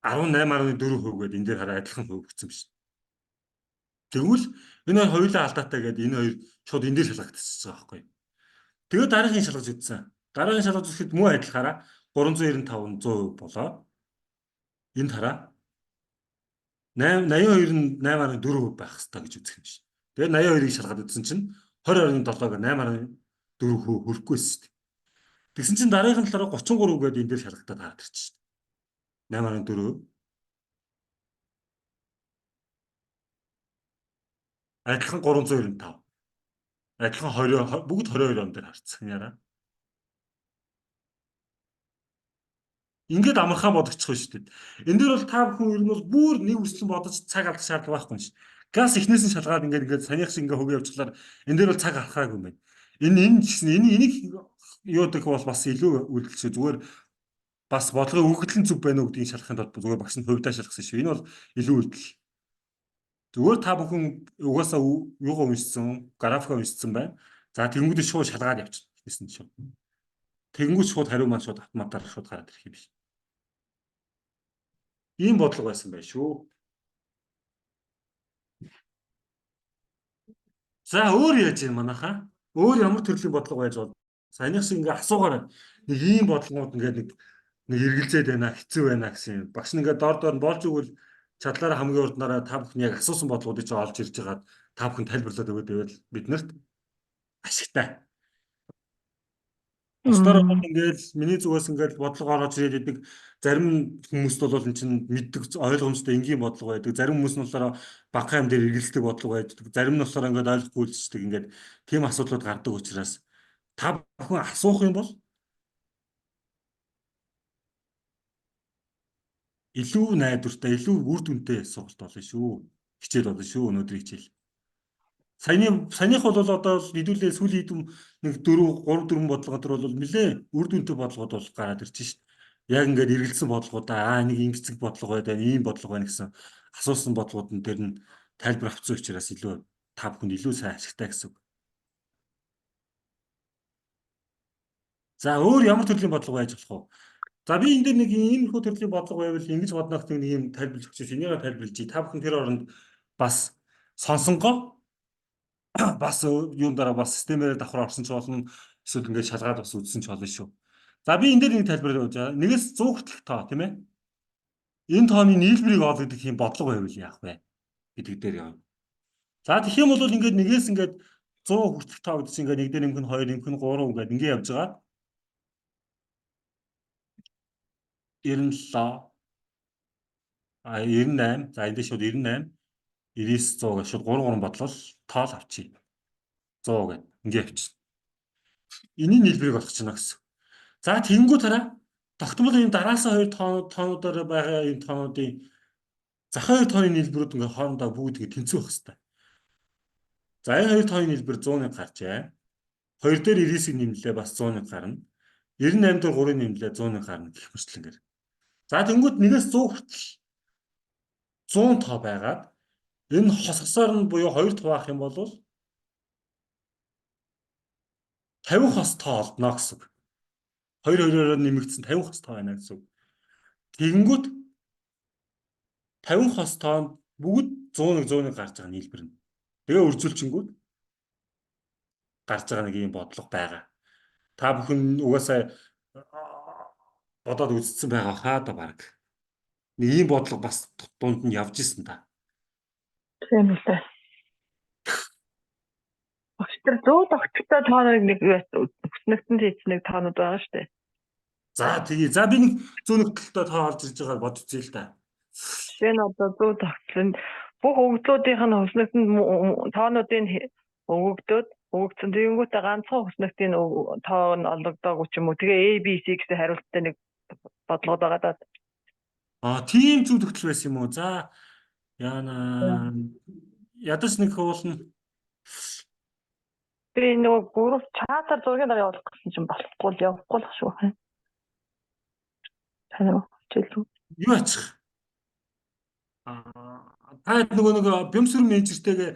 A: 18.4% гээд энэ дээр хараа адилхан хөв өгсөн биш. Тэгвэл энэ хоёр хоёулаа алдаатай гээд энэ хоёр шууд энэ дээр шалгагдчихсан байгаа байхгүй. Тэгээд дараагийн шалгаж үзсэн. Дараагийн шалгаж үзэхэд муу адилхаараа 395 100% болоо. Энд хараа 82 нь 8.4% байх хэрэгтэй гэж үзэх юм шиг. Тэгээд 82-ыг шалгаад үзсэн чинь 20.7-г 8.4% хүрэхгүй шүү дээ. Тэгсэн чинь дараагийн талаараа 33 гээд энэ дээр шалгагдаад хараад ирчих шүү дээ. 8.4 адилхан 395. Адилхан 20 бүгд 22 он дээр харцсан яараа. Ингээд амархан бодогдчих шүү дээ. Энэ дээр бол та бүхэн ер нь бол бүр нэг үслэн бодож цаг алдах шаардлага байхгүй юм шиг. Газ эхнээс нь шалгаад ингээд санийх шиг ингээд хөвөө явуулахаар энэ дээр бол цаг алхаагүй юм байна. Энэ гэсэн энийг юудаг бол бас илүү үйлдэлч зүгээр бас бодлогын өгөгдөл нь зүв байна уу гэдгийг шалгахын тулд зүгээр багш нь хувьдаа шалгасан шүү. Энэ бол илүү үйлдэл. Зүгээр та бүхэн угаасаа юугаа уншсан, графика уншсан байна. За тэгэнгүүт шууд шалгаад явчихна. Эхнээс нь шууд. Тэгэнгүүт шууд хариу маань шууд автоматар шууд гараад ирэх юм биш. Ийм бодлого байсан байх шүү. За өөр яаж юм манайхаа? Өөр ямар төрлийн бодлого байж бол санийх шиг ингээ асуугаарай. Нэг ийм бодлогууд ингээ нэг эргэлзээд байна, хэцүү байна гэсэн. Багш нь ингээ дор нь болж өгвөл чадлаараа хамгийн урднаараа та бүхэн яг асуусан бодлогуудыг ч олж ирж байгаа та бүхэн тайлбарлаад өгөөд байвал биднэрт ашигтай. Бусдаар бол ингээл миний зүгээс ингээл бодлого ороод ирээд идэг зарим хүмүүст бол эн чинь мэддэг ойлгомжтой энгийн бодлого байдаг. Зарим хүмүүс нь болохоор багахан юм дээр эргэлздэг бодлого байдаг. Зарим нь болохоор ингээд ойлгохгүй үлдчихдэг ингээд тийм асуудлууд гардаг учраас та бүхэн асуух юм бол илүү найдвартай, илүү үр дүнтэй сургалт болно шүү. Хичээл болно шүү өнөөдрийн хичээл. Саяных бол одоо хэдүүлээ сүүлийн хэдэн нэг 3-4 бодлогод бол нэлээ үр дүнтэй бодлогод бол гараад ирж шít. Яг ингээд эргэлзсэн бодлогоодаа нэг ингэцэг бодлого байдаг, ийм бодлого байна гэсэн асуусан бодлогууд нь тэр нь тайлбар авцсан учраас илүү та бүхэнд илүү сайн ашигтай гэсэн. За өөр ямар төрлийн бодлого байж болох вэ? За би энэ дээр нэг иймэрхүү төрлийн бодлого байвал ингэж бодно гэх нэг юм тайлбарлаж өгч энийг тайлбарлаж та бүхэн тэр оронд бас сонсонгоо бас юун дараа бас системээр давхар орсон ч болно эсвэл ингээд шалгаад бас үзсэн ч болно шүү. За би энэ дээр нэг тайлбар өгч байгаа. Нэгээс 100 хүртэлх тоо тийм ээ. Энэ тооны нийлбэрийг ол гэдэг юм бодлого байвал яах вэ гэдэг дээр явна. За тэгэх юм бол ингээд нэгээс ингээд 100 хүртэлх тоо гэдэг чинь ингээд нэг дээр нэмэх нь 2 нэмэх нь 3 ингээд ингээд явж байгаа. 97 98 за энд шууд 98 99 100 гэж шууд 3 бодлол тоол авчий. 100 гэд ингээ авчих. Энийн нийлбэрийг олох чинь гэсэн. За тэгэнгүүт хараа тогтмол энэ дараалсан хоёр тоонуудаар байгаа энэ тоонуудын захын хоёр тооны нийлбэрүүд ингээ хоорондоо бүгд ингээ тэнцвэх хэвээр. За энэ хоёр тооны нийлбэр 100-ыг гарчээ. Хоёр дээр 99-ийг нэмлээ бас 100-ыг гарна. 98 дээр 3-ыг нэмлээ 100-ыг гарна гэх мэтлэнгээр. За тэгэнгүүт нэгээс 100 хүртэл 100 тоо байгаад энэ хосгосоор нь буюу 2 хуваах юм бол 50 хос тоо олдно гэсэн үг. 2-2-оор нэмэгдсэн 50 хос тоо байна гэсэн үг. Тэгэнгүүт 50 хос тоонд бүгд 100-1 гарч байгаа нийлбэр нь. Тэгээ үржүүлчингүүд гарч байгаа нэг юм бодлого байгаа. Та бүхэн угаасаа бодоод үзсэн байгаа хаа да баг. Нэг ийм бодлого бас дунд нь явж исэн та.
E: Тийм үлээ. Өчтөр 100 тогтолтой тооныг нэг өснөгтөнд хийцнийг тоонууд байгаа шүү дээ.
A: За тэгээ. За би нэг 101 талтай тоо олж ирж байгааг бодчихъя л да.
E: Жишээ нь одоо 100 тогтолцоонд бүх өгдлүүдийнх нь өснөгтөнд тоонуудын өгөгдсөн. Тэгэнгүүтээ ганцхан өснөгтийн тоо нь олгодоогүй ч юм уу. Тэгээ A, B, C гэсэн хариулттай нэг бодлого байгаа даа.
A: Тийм зүйл тогтол байсан юм уу? За яана ядаж нэг хуулна.
E: Би нөгөө гурав чатаар зургийн дараа явуулах гэсэн чинь болохгүй л явахгүй л шүү. Танаа хичээлүү.
A: Юу ачих? Та нөгөө нэг бямсүр менежертэйгээ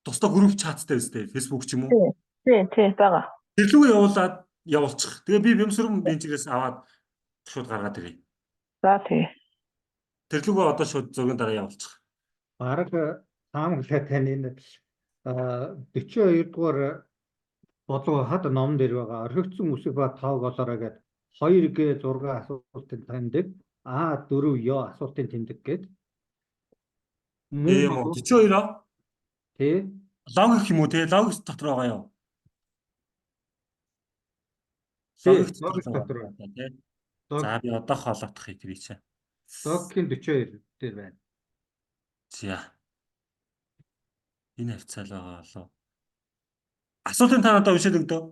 A: тусдаа групп чаттай байстэй Facebook ч юм уу?
E: Тийм байгаа.
A: Тэрлүүгээ явуулаад явуулчих. Тэгээ би бямсүр менежерээс аваад шууд гаргаад ирье.
E: За тий.
A: Тэрлүүгээ одоо шууд зургийн дараа явуулчих.
D: Бараг таамаглаа тань энэ 42 дугаар бодлого хад номон дээр байгаа орхигдсон үсэг ба тав болоорой гэд 2G 6 асуултын тэмдэг А4 ёо асуултын тэмдэг гэд
A: Тийм үү 42-оо
D: тий
A: логик юм уу те логик дотор байгаа юу?
D: логик дотор
A: тий. За би одоо холоотох хийх чи.
D: логикийн 42 дээр байна.
A: За. Энэ хавцаал байгаа болов. Асуултын та одоо уншаад өгдөө.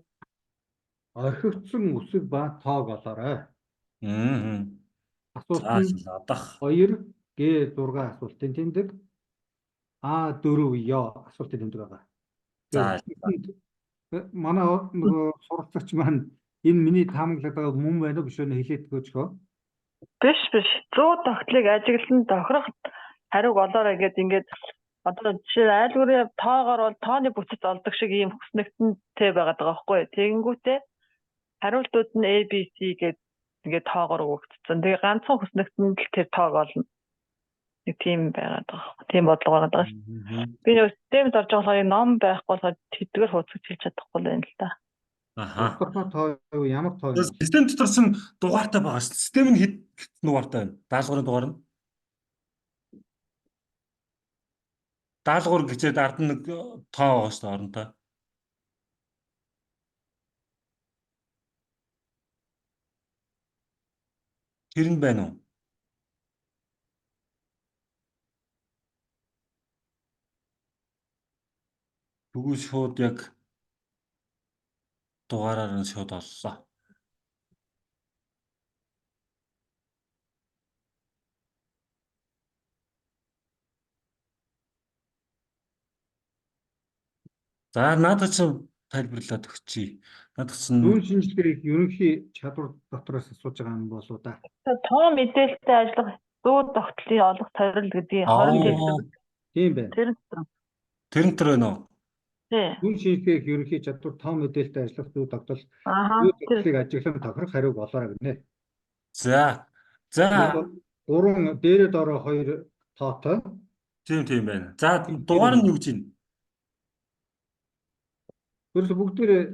D: Орхигдсон үсэг ба тоог олоорой. Асуулт нь
A: одох
D: 2G 6 асуултын тэмдэг А4 ёо асуултын тэмдэг байгаа.
A: За
D: манай нөгөө сурагчч маань энэ миний таамаглаад байгаа мөн байна уу биш үү хэлээд өгөөчхөө.
E: Биш 100 тогтлыг ажиглан тохирох хариуг олоорой гэдэг ингээд одоо жишээ айлгуурын тоогоор бол тооны бүтэц олдог шиг ийм хөснөгтөнтэй байгаад байгаа байхгүй юу. Тэгэнгүүтээ хариултууд нь A, B, C гэдэг ингээд тоогоор өгөгдсөн. Тэгээ ганцхан хөснөгтөнд л тэр тоог олно. Нэг тийм байгаад байгаа. Тийм бодлого байгаад байгаа шүү. Би нэг системд орж байгаа ном байхгүй болохоор тэдгээр хуудсаж хэлж чадахгүй байна л да.
D: Тоо ямар тоо юм?
A: Систем дотор чинь дугаартай байгаа шүү. Систем нь хэд дугаартай байна? Даалгаврын дугаар нь. Даалгавар гэчээд ард нь нэг тоо байгаа шүү оронтой. Тэр нь байна уу? Бүгд шууд яг дугаараар нь шууд оллоо. За надад ч тайлбарлаад өгчий. Надад ч
D: Зүүн шинжилгээг ерөнхий чадвар дотроос асууж байгаа юм болоо да.
E: Тоо мэдээлэлтэй ажиллах 100 тогтлын олох цорил гэдгийг хорон хэлдэг.
D: Тийм байна.
A: Тэр нь тэр байна уу?
E: Тийм.
D: Зүүн шинжилгээг ерөнхий чадвар тоо мэдээлэлтэй ажиллах зүй тогтол зүйдлийг ажиглан тохирох хариуг олоорой гэнэ.
A: За.
D: Гурван дээрээ доороо 2 тоотой.
A: Тийм байна. За дугаар нь юу гэж байна?
D: Тэрс бүгдээрээ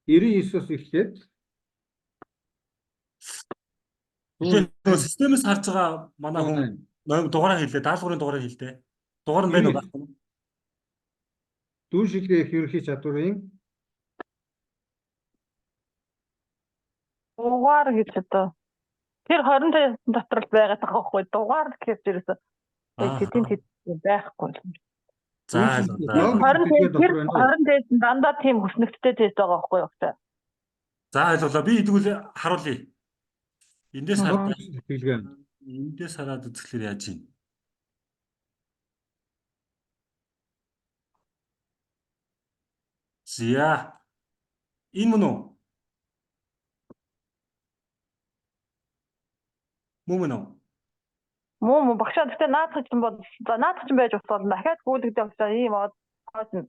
D: 99-оос эхлээд
A: системээс харж байгаа манай хүн дугаараа хэлээ, даалгаврын дугаараа хэлдэг. Дугаар нь байна уу байхгүй юу?
D: Зүүн шинжилгээх ерөнхий чадварын
E: Дугаар гэж одоо тэр 25 дотор л байгаад байгаа байхгүй дугаар гэхээр ерөөсөө тийм байхгүй.
A: За
D: Яг
A: ойлголоо.
E: 20
D: тэгээд
E: тэр
D: дотор байна.
E: 20 дээд нь дандаа тийм хүснэгттэй тест байгаа байхгүй юу та.
A: За ойлголоо. Би тэгвэл харуулъя. Эндээс
E: Мгм.
A: хараад
D: Сэтгэлгээ.
A: эндээс хараад үзэхлээр яаж юм? За энэ мөн үү? Мөн үү?
E: Муу багшаа гэхдээ наадах чинь бол за наадах чинь байж болох дахиад гүйлгдэх багшаа ийм оодно.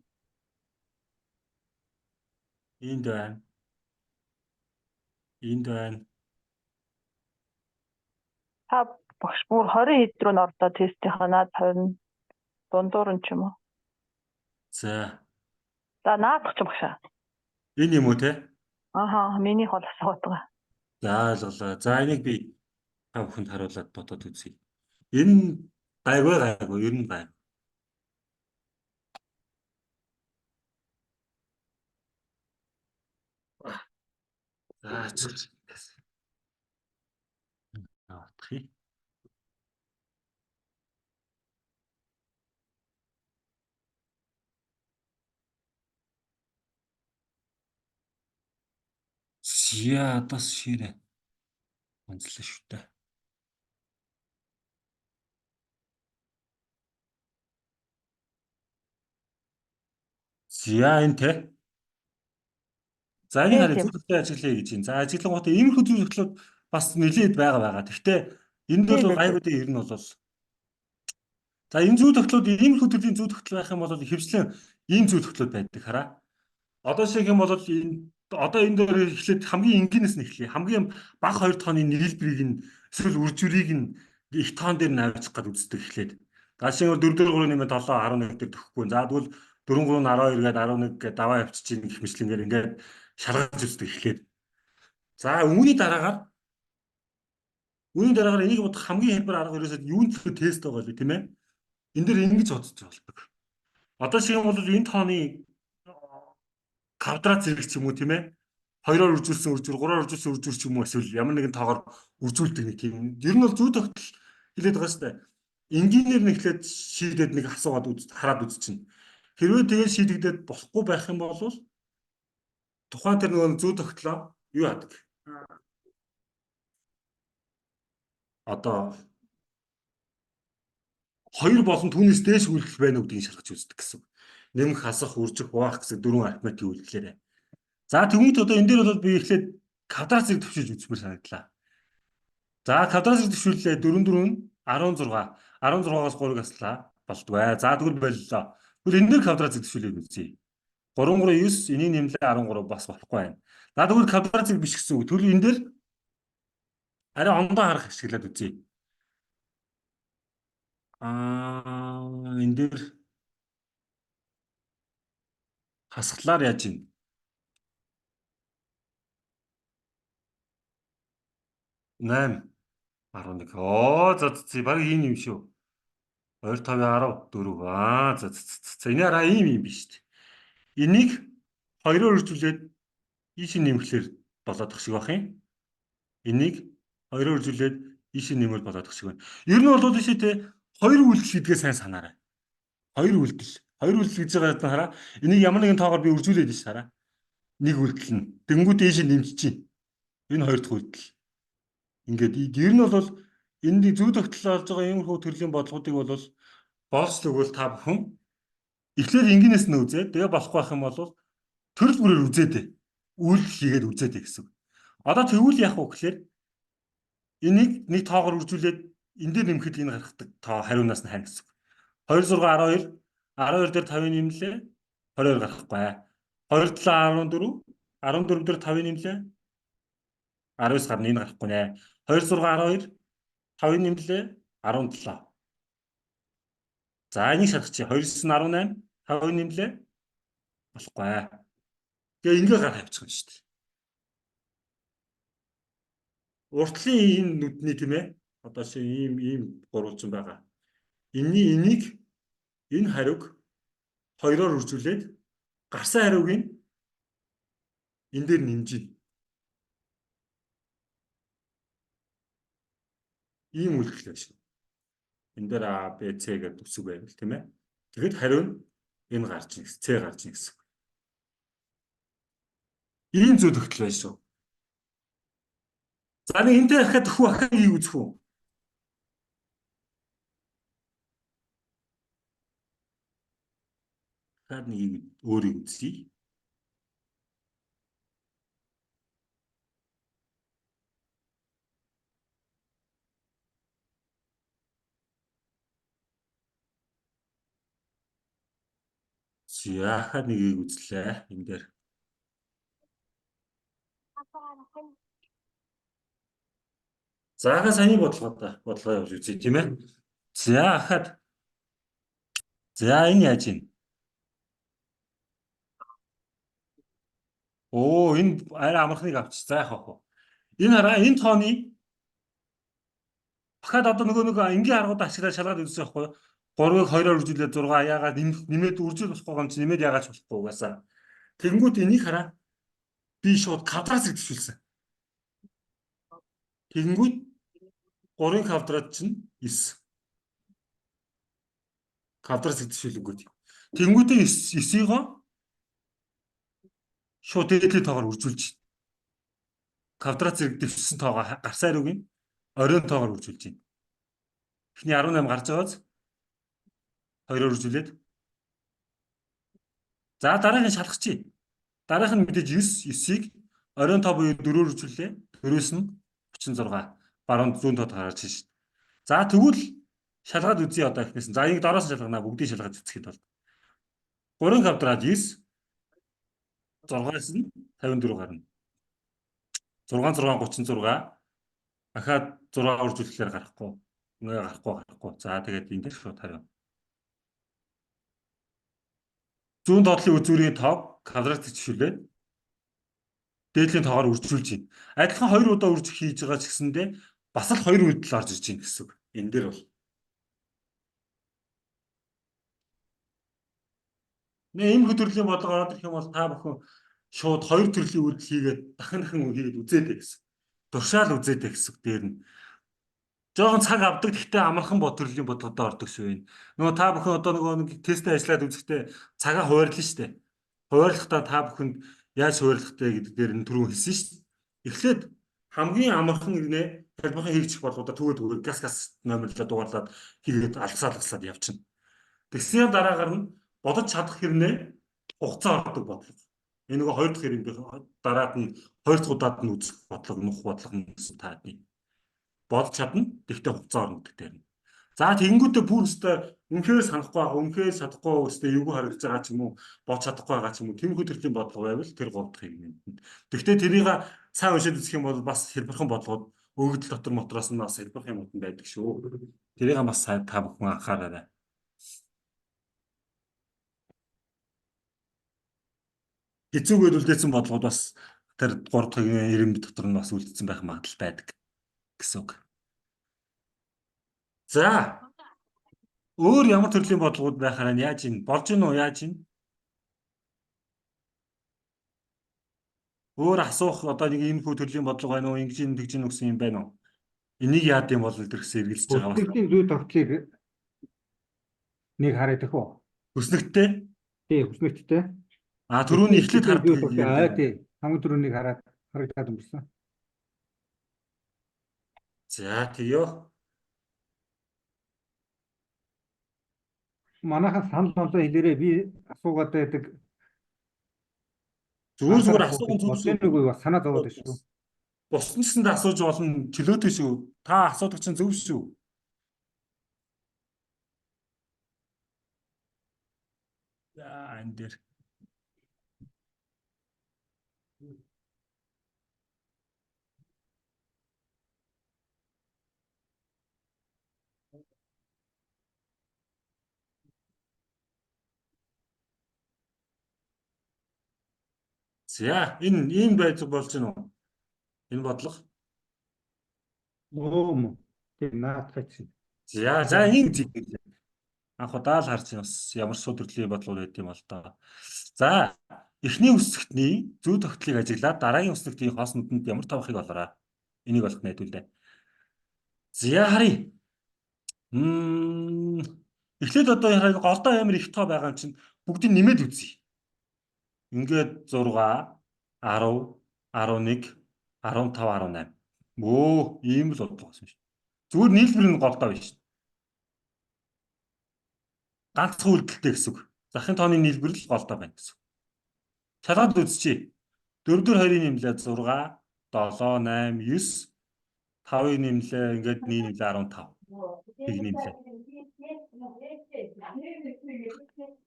A: Энд байна. Энд байна.
E: Та багш бүр 20 хэд рүү н ордоо тестийнхаа наад 20 дундуур нь ч юм уу.
A: За
E: За наадах чинь багшаа.
A: энэ юм уу те?
E: Ааха миний хол асууад байгаа.
A: За ойлголоо. За энийг би та бүхэнд харуулад бодоод үзье. Энэ гайгүй ер нь гайгүй. За чиг. Авах. Зя адас ширээ. Онцлоо шүү дээ. За энэ те. За энэ хараа зөвхөн ажиглая гэж юм. За ажиглангуудаа иймэрхүү зүйлүүд бас нэлээд байгаа. Гэхдээ энд бол гайгүй ер нь бол за энэ зүй тогтлууд иймэрхүү төрлийн зүй тогтол байх юм бол хэвшлэн ийм зүй тогтлууд байдаг хараа. Одоо шиг юм бол одоо энэ дээр эхлээд хамгийн энгийнээс нь эхлэе. Хамгийн бага 2 тооны нийлбэрийг нь эсвэл үржүрийг нь их тоон дээр нь авчих гээд үздэг эхлээд. Даашин 4-4-3-7-11 дээр төгөхгүй. За тэгвэл 4-3-12 гээд 11 гээд даваа явчихжин гэх мэтлэнгээр ингээд шалгаж үздэг эхлээд. За үүний дараагаар энийг бодох хамгийн хялбар арга ерөөсөө юунд төлөө тест байгаа л тийм ээ. Энд дээр ингэж бодож болдог. Одоо шиг юм бол энэ тооны квадрат зэрэг ч юм уу тийм ээ. 2-оор үржүүлсэн үржүүр, 3-оор үржүүлсэн үржүүр ч юм уу эсвэл ямар нэгэн тоогоор үржүүлдэг нэг тийм. Ер нь бол зүй тогтол хэлээд байгаа шүү дээ. Энгийнээр нэг ихлээд шийдээд нэг асуугаад хараад үзчихнэ. Хэрвээ тэгээд шийдэгдээд болохгүй байх юм бол тухайн тэр нөгөө зүй тогтлоо юу яадаг? Одоо 2 болон түүнээс дээш үйлдэл байна уу гэдгийг шалгаж үздэг гэсэн. Нэмэх, хасах, үржих, хуваах гэсэн 4 арифметик үйлдэлээрээ. За тэгвэл одоо энэ дээр бол би эхлээд квадрат зэрэг төвшүүлж үзмээр санагдлаа. За квадрат зэрэг төвшүүллээ 4-4 16. 16-аас 3-ыг аслаа болдгоо. За тэгвэл боллоо. Тэгвэл энэ дээр квадрат зэрэг төвшүүлээд үзье. 3-3 9 энийг нэмлээ 13 бас болохгүй байна. За тэгвэл квадрат зэрэг биш гэсэн үг. Тэгвэл энэ дээр арай ондоо харах ашиглаад үзье. Энэ дээр хасглаар яаж юм? 8 11. Оо за баг ийм юм шүү. 2 5 10 4. За энэ араа ийм биш шүү дээ. Энийг 2-оор үржүүлээд ийш нэмэхлээр болоодох шиг бах юм. Энийг 2-оор үржүүлээд ийш нэмэл болоодох шиг байна. Ер нь бол тийшээ те 2 үйлдэл гэдгээ сайн санаарай. 2 үйлдэл. 2 үйлдэл гэж байгаа хараа. Энийг ямар нэгэн тоогоор би үржүүлээд ш хараа. Нэг үйлдэл нь дэнгүүд ийш нэмж чинь. Энэ 2 дахь үйлдэл. Ингээд ер нь бол энд зүй тогтол олж байгаа иймэрхүү төрлийн бодлогуудыг бол боолж тэгвэл та бүхэн эхлээд энгийнээс нь үзээд тэгээ болохгүй байх юм бол төрөл бүрээр үзээдэй. Үйлдэл хийгээд үзээдэй гэсэн. Одоо тэгвэл яах вэ гэхээр энийг нэг тоогоор үржүүлээд энэ дээр нэмэхэд энэ гаргадаг тоо хариунаас нь харин гэсэн. 2 6 12 12 дээр 5 нэмлээ 22 гарахгүй. 2 7 14 14 дээр 5 нэмлээ 19 гарна энэ гарахгүй нэ. 2 6 12 5 нэмлээ 17. За энийг шалгачих. 2 9 18 5 нэмлээ болохгүй. Тэгээ ингээ гар тавьчих юм шүү дээ. Уртлын энэ нүдний тийм ээ. Одоо шиг ийм гурвалжин байгаа. Энийг энэ хариуг 2-оор үржүүлээд гарсан хариуг энэ дээр нэмжин. Ийм үйлдэл байна шүү. Энэ дээр А, Б, С гэдэг үсэг байвал тийм ээ. Тэгэхэд хариу нь энэ гарч ийн гэсэн. С гарч ийн гэсэн. Ийм зүйл тогтол байна шүү. За нэг энтэй дахиад хүү ахыг ийг үзэх үү? Дахиад нэг өөрийг үзье. Яахад нэгийг үзлээ энэ дээр. Заага саяны бодлого явуулж үзье тийм ээ. За хахад. За энэ яаж юм? Оо энэ арай амархныг авч. За яах вэ? Энэ хараа энэ тооны дахиад одоо нөгөө нэг энгийн аргууд ашиглаад шалгаад үзсэн байхгүй юу? 3-ыг 2-оор үржүүлээд 6 яагаад нэмээд үржил болохгүй юм чи нэмээд яагаад ч болохгүй угаасаа. Тэгэнгүүт энийг хараа. Би шууд квадрат зэрэгшүүлсэн. Тэгэнгүүт 3-ын квадрат чинь 9. Квадрат зэрэгшүүлэнгүүт. Тэгэнгүүтээ 9-ийг шууд дээдлийн тоогоор үржүүлж. Квадрат зэрэг дэвшсэн тоогоо гарсаар үг нь оройн тоогоор үржүүлж байна. Эхний 18 гарч байгааз 2-оор үржүүлээд. За дараагийн шалгачих. Дараах нь мэдээж 9-ийг оройн тоо буюу 4-оор үржүүллээ. 4-өөс нь 36. Баруун зүүн тоод гарч шин шүү. За тэгвэл шалгаад үзье одоо ихнээс нь. За энийг дороос нь шалгана бүгдийг шалгаж үзэхэд бол. 3 квадрат 9 6-аас нь 54 гарна. 6 36. Дахиад 6 үржүүлэхээр гарахгүй. Ингээ гарахгүй. За тэгээд энэ дээр шууд хариу. Зүүн доотлын үзүүрийн тоог квадрат жишүүлээд дээдлийн тоогоор үржүүлж байна. Адилхан 2 удаа үржих хийж байгаа ч гэсэндээ бас л 2 үйлдэл орж ирж байна гэсэн үг. Энэ дээр бол. Ийм хөдөлгөөний бодлого ороод ирэх юм бол та бүхэн шууд 2 төрлийн үйлдэл хийгээд дахин хийгээд үзээдэй гэсэн. Туршаал үзээдэй гэсэн дээр нь. Жохон цаг авдаг гэхдээ амархан төрлийн бодлогодоо ордог шүү энэ. Нөгөө та бүхэн одоо нөгөө нэг тесттэй ажиллаад үзэхдээ цагаа хуваарлаа шүү дээ. Хуваарлахдаа та бүхэнд яаж хуваарлах вэ гэдэг дээр нь түрүүн хэлсэн шүү дээ. Эхлээд хамгийн амархан ирнэ талбайхан хийгчих болгоодаа түгээд газ номерлоо дугаарлаад хийгээд алгасаалгаслаад явчихна. Тэгсний дараагаар нь бодож чадах хэрнээ хугацаа ордог бодлого. Энэ нөгөө 2 дахь хэрэг дараад нь 2 дахь удаад нь үзэх бодлого, нөх бодлого нь гэсэн таадны. Бодож чадна. Тэгтээ хугацаа орно гэдэг дээр. За тэгэнгүүтээ бүр өстой үнхээр санахгүй байгаа, үнхээр чадахгүй өстой эвгүй харагдаж байгаа ч юм уу, бодож чадахгүй байгаа ч юм уу, тиймэрхүү төрлийн бодлого байвал тэр 3 дахь юм. Тэгтээ тэрийг сайн уншаад үзэх юм бол бас хэлбэрхэн бодлогод өгөгдөл дотор мотроос нь бас хэлбэрхэн юм байдаг шүү. Тэрийг бас сайн та бүхэн анхаараарай. Хэцүүгээр үлдээсэн бодлогод бас тэр 3 дахь ирэмб дотор нь бас үлдсэн байх магадлал байдаг гэсэн үг. За өөр ямар төрлийн бодлогод байхаар нь яаж ийн болж гин үү яаж ийн өөр асуух одоо нэг ийм хүү төрлийн бодлого байна уу ингэж ин тэгж ин гэсэн юм байна уу энийг яад юм бол илэрхсээ эргэлзэж байгаа байна.
D: Хүснэгтийн зүй тогтлыг нэг хараад их үү?
A: Хүснэгттэй?
D: Тий, хүснэгттэй.
A: Түрүүний эхлээд хардаг.
D: Тий. Хамгийн түрүүнийг харагдаад өнгөрсөн.
A: За тийё.
D: Манайхан санал онцоо хэлээрээ би асуугаад байдаг.
A: Зүгээр асуух нь
D: зүггүй бас санаа зовоод байна шүү.
A: Бусдын гэсэнд асууж болно чөлөөтэй шүү. Та асуудаг чинь зөв шүү. За энэ дээр за энэ ийм байж болж гэнэ үү? Энэ бодлого.
D: Оо тийм наадах чинь.
A: За ийм зүйл. Анх удаал харж бас ямар суу төрлийн бодлого байд юм бол та. За эхний үсгтний зүй тогтлыг ажиглаад дараагийн үсгтний хооснонд ямар тавхыг олоорой. Энийг болох найдвал дээ. За харъя. Мм. Эхлээд одоо яг голдоо ямар их тоо байгаа юм чинь бүгдийг нэмээд үзье. Ингээд 6, 10, 11, 15, 18. Өө, ийм л бодлого болсон шүү. Зүгээр нийлбэр нь голдоо байна шүү. Ганцхан үйлдэлтэй гэсэн үг. Захын тооны нийлбэр л голдоо байна гэсэн. Шалгаад үзчихье. 4 4 2-ын нэмлээ 6, 7, 8, 9, 5-ын нэмлээ ингээд нэг нэмлээ 15. Нэг нэмлээ.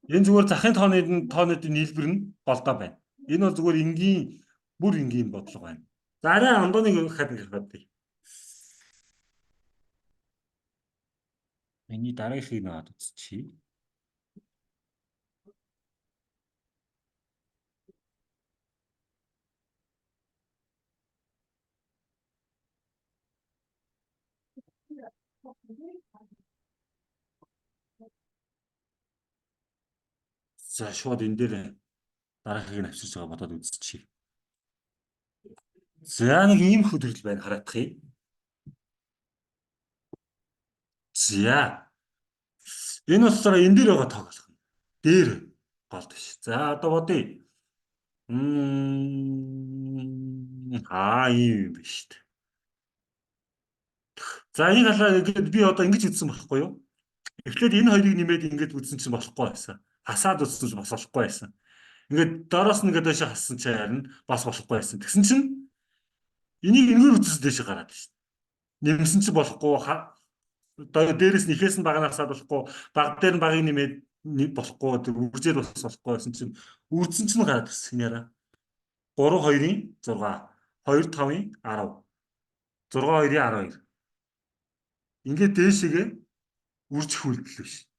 A: Энэ зүгээр захын тоонуудын нийлбэр нь голдоо байна. Энэ бол зүгээр энгийн бүр энгийн бодлого байна. За арай ондоныг хад нэг хаад дээ. Миний дараагийнхыг наваад үзчихье. За шууд энэ дээр дараагийнхыг нь авчирч байгаа бодоод үзчихье. За нэг ийм хөдөлгөл байна хараадах юм. За. Энэ болохоор энэ дээр байгаа тоог болох. Дээр голд биш. За одоо бодъё. Ийм юм биш шүү дээ. За энэ халаа ингээд би одоо ингэж үзсэн болохгүй юу? Эхлээд энэ хоёрыг нэмээд ингэж үзсэн чинь болохгүй байсан. Хасаад үзсэн чинь бас болохгүй байсан. Ингээд доороос нь ингээд дэше хассан чинь харин бас болохгүй байсан. Тэгсэн чинь энийг энгээр үзсэн дэше гараад шүү дээ. Нэмсэн чинь болохгүй. Одоо дээрээс нь ихээс нь багнаас болохгүй. Баг дээр нь багыг нэмээд болохгүй. Үржээр бас болохгүй байсан чинь үрдсэн чинь гараад ирсэн яра. 3 2-ын 6, 2 5-ын 10, 6 2-ын 12. Ингээд дээшээгээ үржих үйлдэл биш.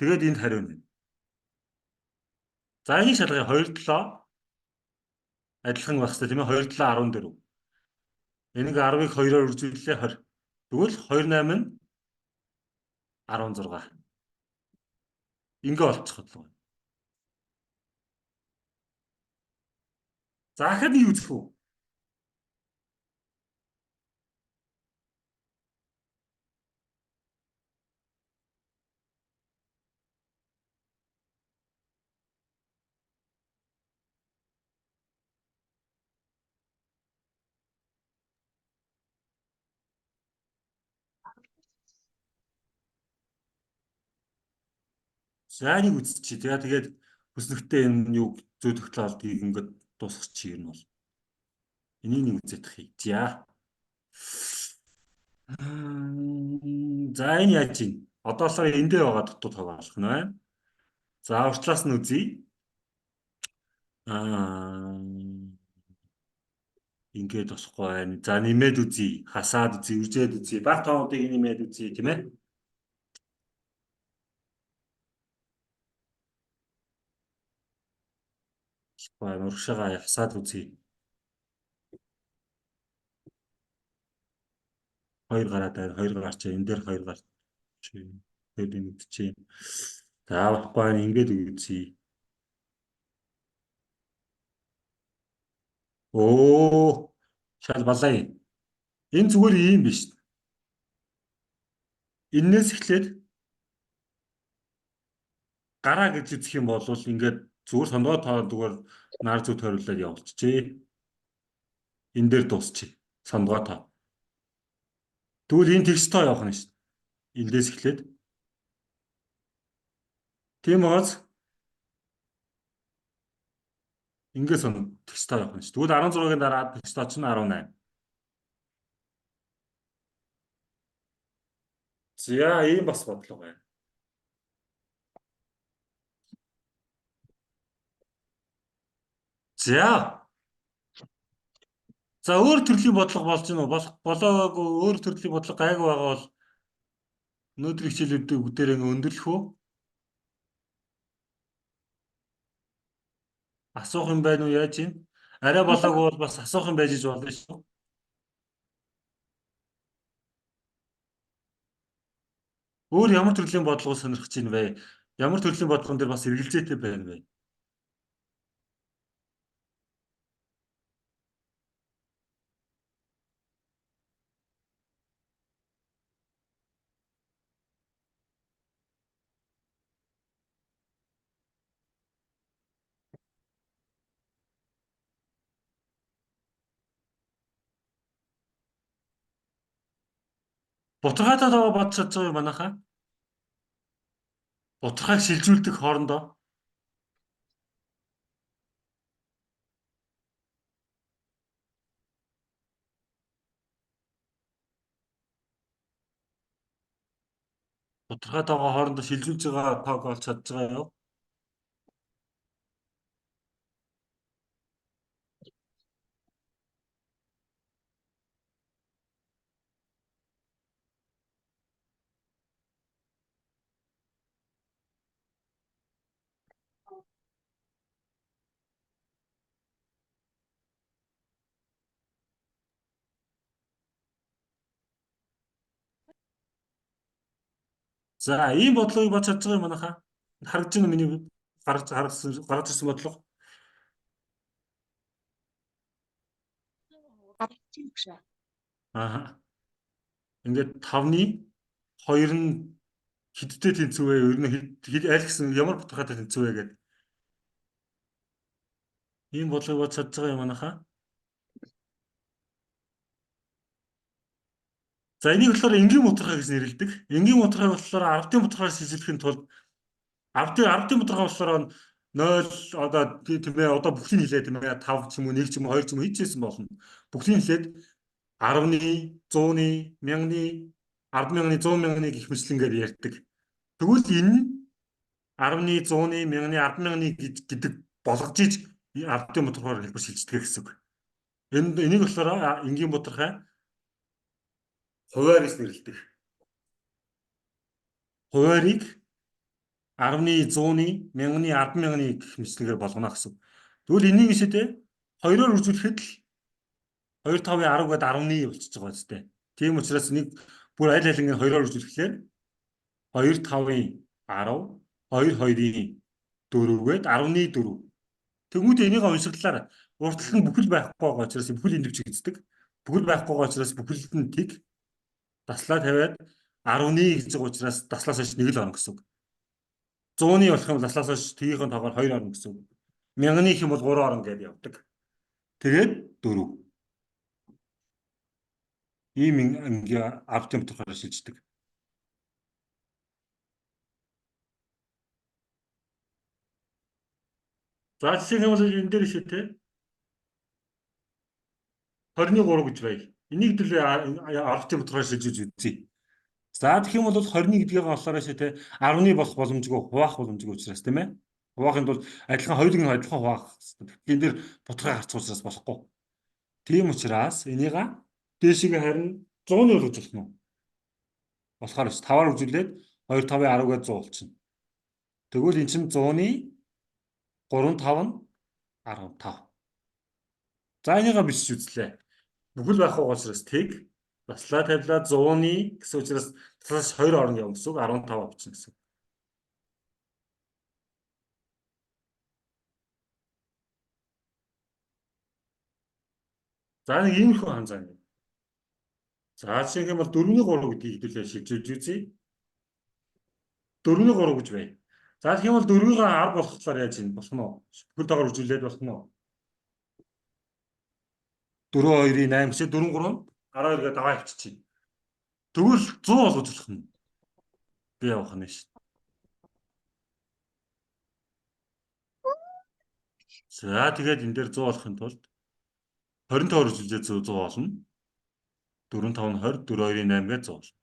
A: Тэгээд энд хариу нэ. За энийг шалгая 2 7 адилхан байх хэрэгтэй тийм ээ 2 7 14. Энийг 10-ыг 2-оор үржүүлээ 20. Тэгвэл 28 нь 16. Ингээ болчих бодлого. За дахиад юу үзэх вэ? За нэг үзчихье. Тэгээд хүснэгтээ энэ юу зүй тогтоолтыг ингээд дуусгачих юм бол. Энийг нэг үзэх хий. За. За энэ яаж юм? Одоосоо эндээ байгаа дутуу тоог олох нь байна. За уртлаас нь үзье. Ингээд болохгүй байна. За нэмээд үзье. Хасаад үзье, үржээд үзье. Баг тоонуудыг нэмээд үзье тийм ээ. Байна. Урагшаага хасаад үзье. 2 гараад байна. 2 гарч энэ дээр 2 гарч. Тэгээд энэ үтчээ. За болохгүй байна. Ингээд үзье. Оо шал балай. Энэ зүгээр ийм биш. Эннээс эхлээд гараа гэж үзэх юм бол ингээд зүгээр сонгоо тоо зүгээр нар зүг тойруулаад явуулчихъя. Энэ дээр дуусчих. Сонгоо тоо. Тэгвэл энэ текст тоо явах нь шүү. Эндээс эхлээд. Тийм бааз. Ингээд сон текст тоо явах нь шүү. Тэгвэл 16-гийн дараа текст тоо чинь 18. За ийм бас бодлого байна. За. За өөр төрлийн бодлого болж гинөө болоогүй өөр төрлийн бодлого гайгүй байгаа бол өнөөдрийн хичээлүүдийг бүгдээрээ өндөрлөх үү? Асуух юм байна уу яаж юм? Арай болоогүй бол бас асуух юм байж болно шүү. Өөр ямар төрлийн бодлого сонирхож байна вэ? Ямар төрлийн бодлогон дээр бас эргэлзээтэй байна вэ? Бутаргаатай байгаа бодож чадж байгаа юм манайхаа. Бутаргааг шилжүүлдэг хоорондоо. Бутаргаатай байгаа хоорондоо шилжүүлж байгаа тог олж чадж байгаа юу? За, ийм бодлогыг бодож чадж байгаа юм манайхаа. Харагдаж байна миний гаргаж ирсэн бодлого. Аа. Ингээд 5-ны 2 нь хидтэй тэнцүү вэ? Ер нь аль гэсэн ямар бутаргаатай тэнцүү вэ гэдэг. Ийм бодлогыг бодож чадж байгаа юм манайхаа. За, энийг болохоор энгийн бутаргаа гэж нэрлэдэг. Энгийн бутаргааг болохоор 10-ын бутаргаараа шилжүүлэхин тулд 10-ын бутаргаа болохоор 0 одоо тийм ээ одоо бүгдийг хэлээ тийм ээ 5 ч юм уу 1 ч юм уу 2 ч юм уу хийчихсэн болно. Бүгдийг хэлээд 10-ны 100-ны 1000-ны 100000-ны 100,000-ны гэх мэтлэнгээр ярьдаг. Тэгвэл энэ нь 10-ны 100-ны 1000-ны 10,000-ны гэдэг болгож иж 10-ын бутаргаар хэлбэр шилждэг гэсэн үг. Энийг болохоор энгийн бутаргаа хуваар гэж нэрлэдэг. Хуваарийг 10-ны 100-ны 1000-ны 10,000-ны гэх мэтлэнгээр болгоно гэсэн. Тэгвэл энийг ишэдээ 2-оор үржүүлэхэд л 2 5-ын 10 гээд 10-ны болчихж байгаа зү. Тийм учраас нэг бүр аль алингийн 2-оор үржүүлэхээр 2 5-ын 10, 2 2-ын 4 гээд 10-ны 4. Тэгмүүд энийг уншиглаар уртлал нь бүхэл байхгүй байгаа учраас бүхэл энд бичигддэг. Бүхэл байхгүй байгаа учраас бүхэлд нь тэг таслаа тавиад 10-ны гэж байгаа учраас таслаас хойш 1 л орно гэсэн үг. 100-ны болох юм бол таслаас хойш тгийнхэн тоогоор 2 орно гэсэн үг. 1000-ны их юм бол 3 орно гэдээ явдаг. Тэгээд 4. Ийм ингээ 10-ын бутаргаараа шилждэг. За жишээ нь бол энэ дээр ишээ те 20-3 гэж бай. Энийг төлөө 10-ын бутаргаараа шилжүүлж үзье. За тэгэх юм бол 20-ны гэдгийг болохоор ишээ те 10-ны болох боломжгүй хуваах боломжгүй учраас тийм ээ. Хуваахын тулд адилхан хоёулыг нь адилхан хуваах хэрэгтэй. Энэ дээр бутаргаа гарцах учраас болохгүй. Тийм учраас энийг дээшгээ харин 100-ны болгож болно уу? Болохоор 5-аар үзүүлээд 2 5-ын 10 гээд 100 болчихно. Тэгвэл эн чинь 100-ны 3 5 нь 15. За энийгээ бичиж үзлээ. Бүхэл байх учраас тэг таслаа тавилаа 100-ны гэсэн учраас таслаас 2 орно явна гэсэн үг 15 авчихна гэсэн. За нэг ийм их ханзаа юм. За жишээ нь бол 4-ний 3 гэдгийг хэдүүлээ шилжүүлж үзье. 4-ний 3 гэж бай. За тэгэх юм бол 4-ийг 10 болгохлоор яаж юм болно уу? Бүхэл таагаар үржүүлээд болно уу? 4 2-ийн 8 гэсэн 4 3 12 гээд аваа авчихъя. Тэгвэл 100 болгож болох нь. Би явах нь шүү. За тэгээд энэ дээр 100 болохын тулд 25 үржүүлээд 100 болно. 4 5 нь 20, 4 2-ийн 8 гээд 100 болно.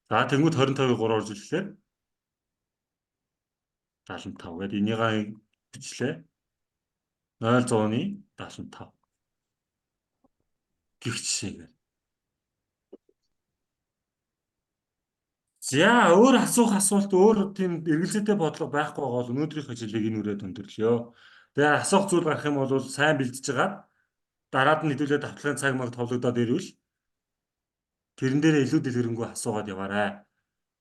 A: За тэгмүүд 25-ыг 3 үржүүлэхээр 75 гээд энийг бичлээ. 0 100-ны 75. Гэх жишээгээр. За өөр асуулт өөр тийм эргэлзээтэй бодлого байхгүй байгаа бол өнөөдрийн хичээлийг энэ үрээд өндөрлөё. Тэгээ асуух зүйл гарах юм бол сайн бэлдэж байгаа. Дараад нь хэдүүлээ давтлагын цаг маг товлогдоод ирвэл тэрэн дээр илүү дэлгэрэнгүй асуугаад яваарай.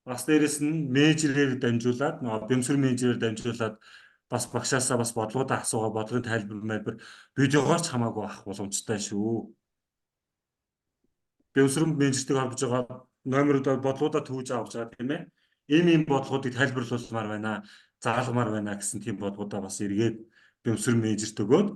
A: Бас дээрэс нь менежерээр дамжуулаад, бэмсэр менежерээр дамжуулаад бас багшаасаа бас бодлогуудаа асуугаа, бодлогын тайлбар видеогоор ч хамаагүй авах боломжтой шүү. Бэмсэр менежертэйг холбож байгаа номеруудаа бодлогуудаа төвж авч байгаа тийм ээ. Ийм бодлогуудыг тайлбарлуулмаар байна, заалгамаар байна гэсэн тийм бодлогуудаа бас эргээд бэмсэр менежерт өгөөд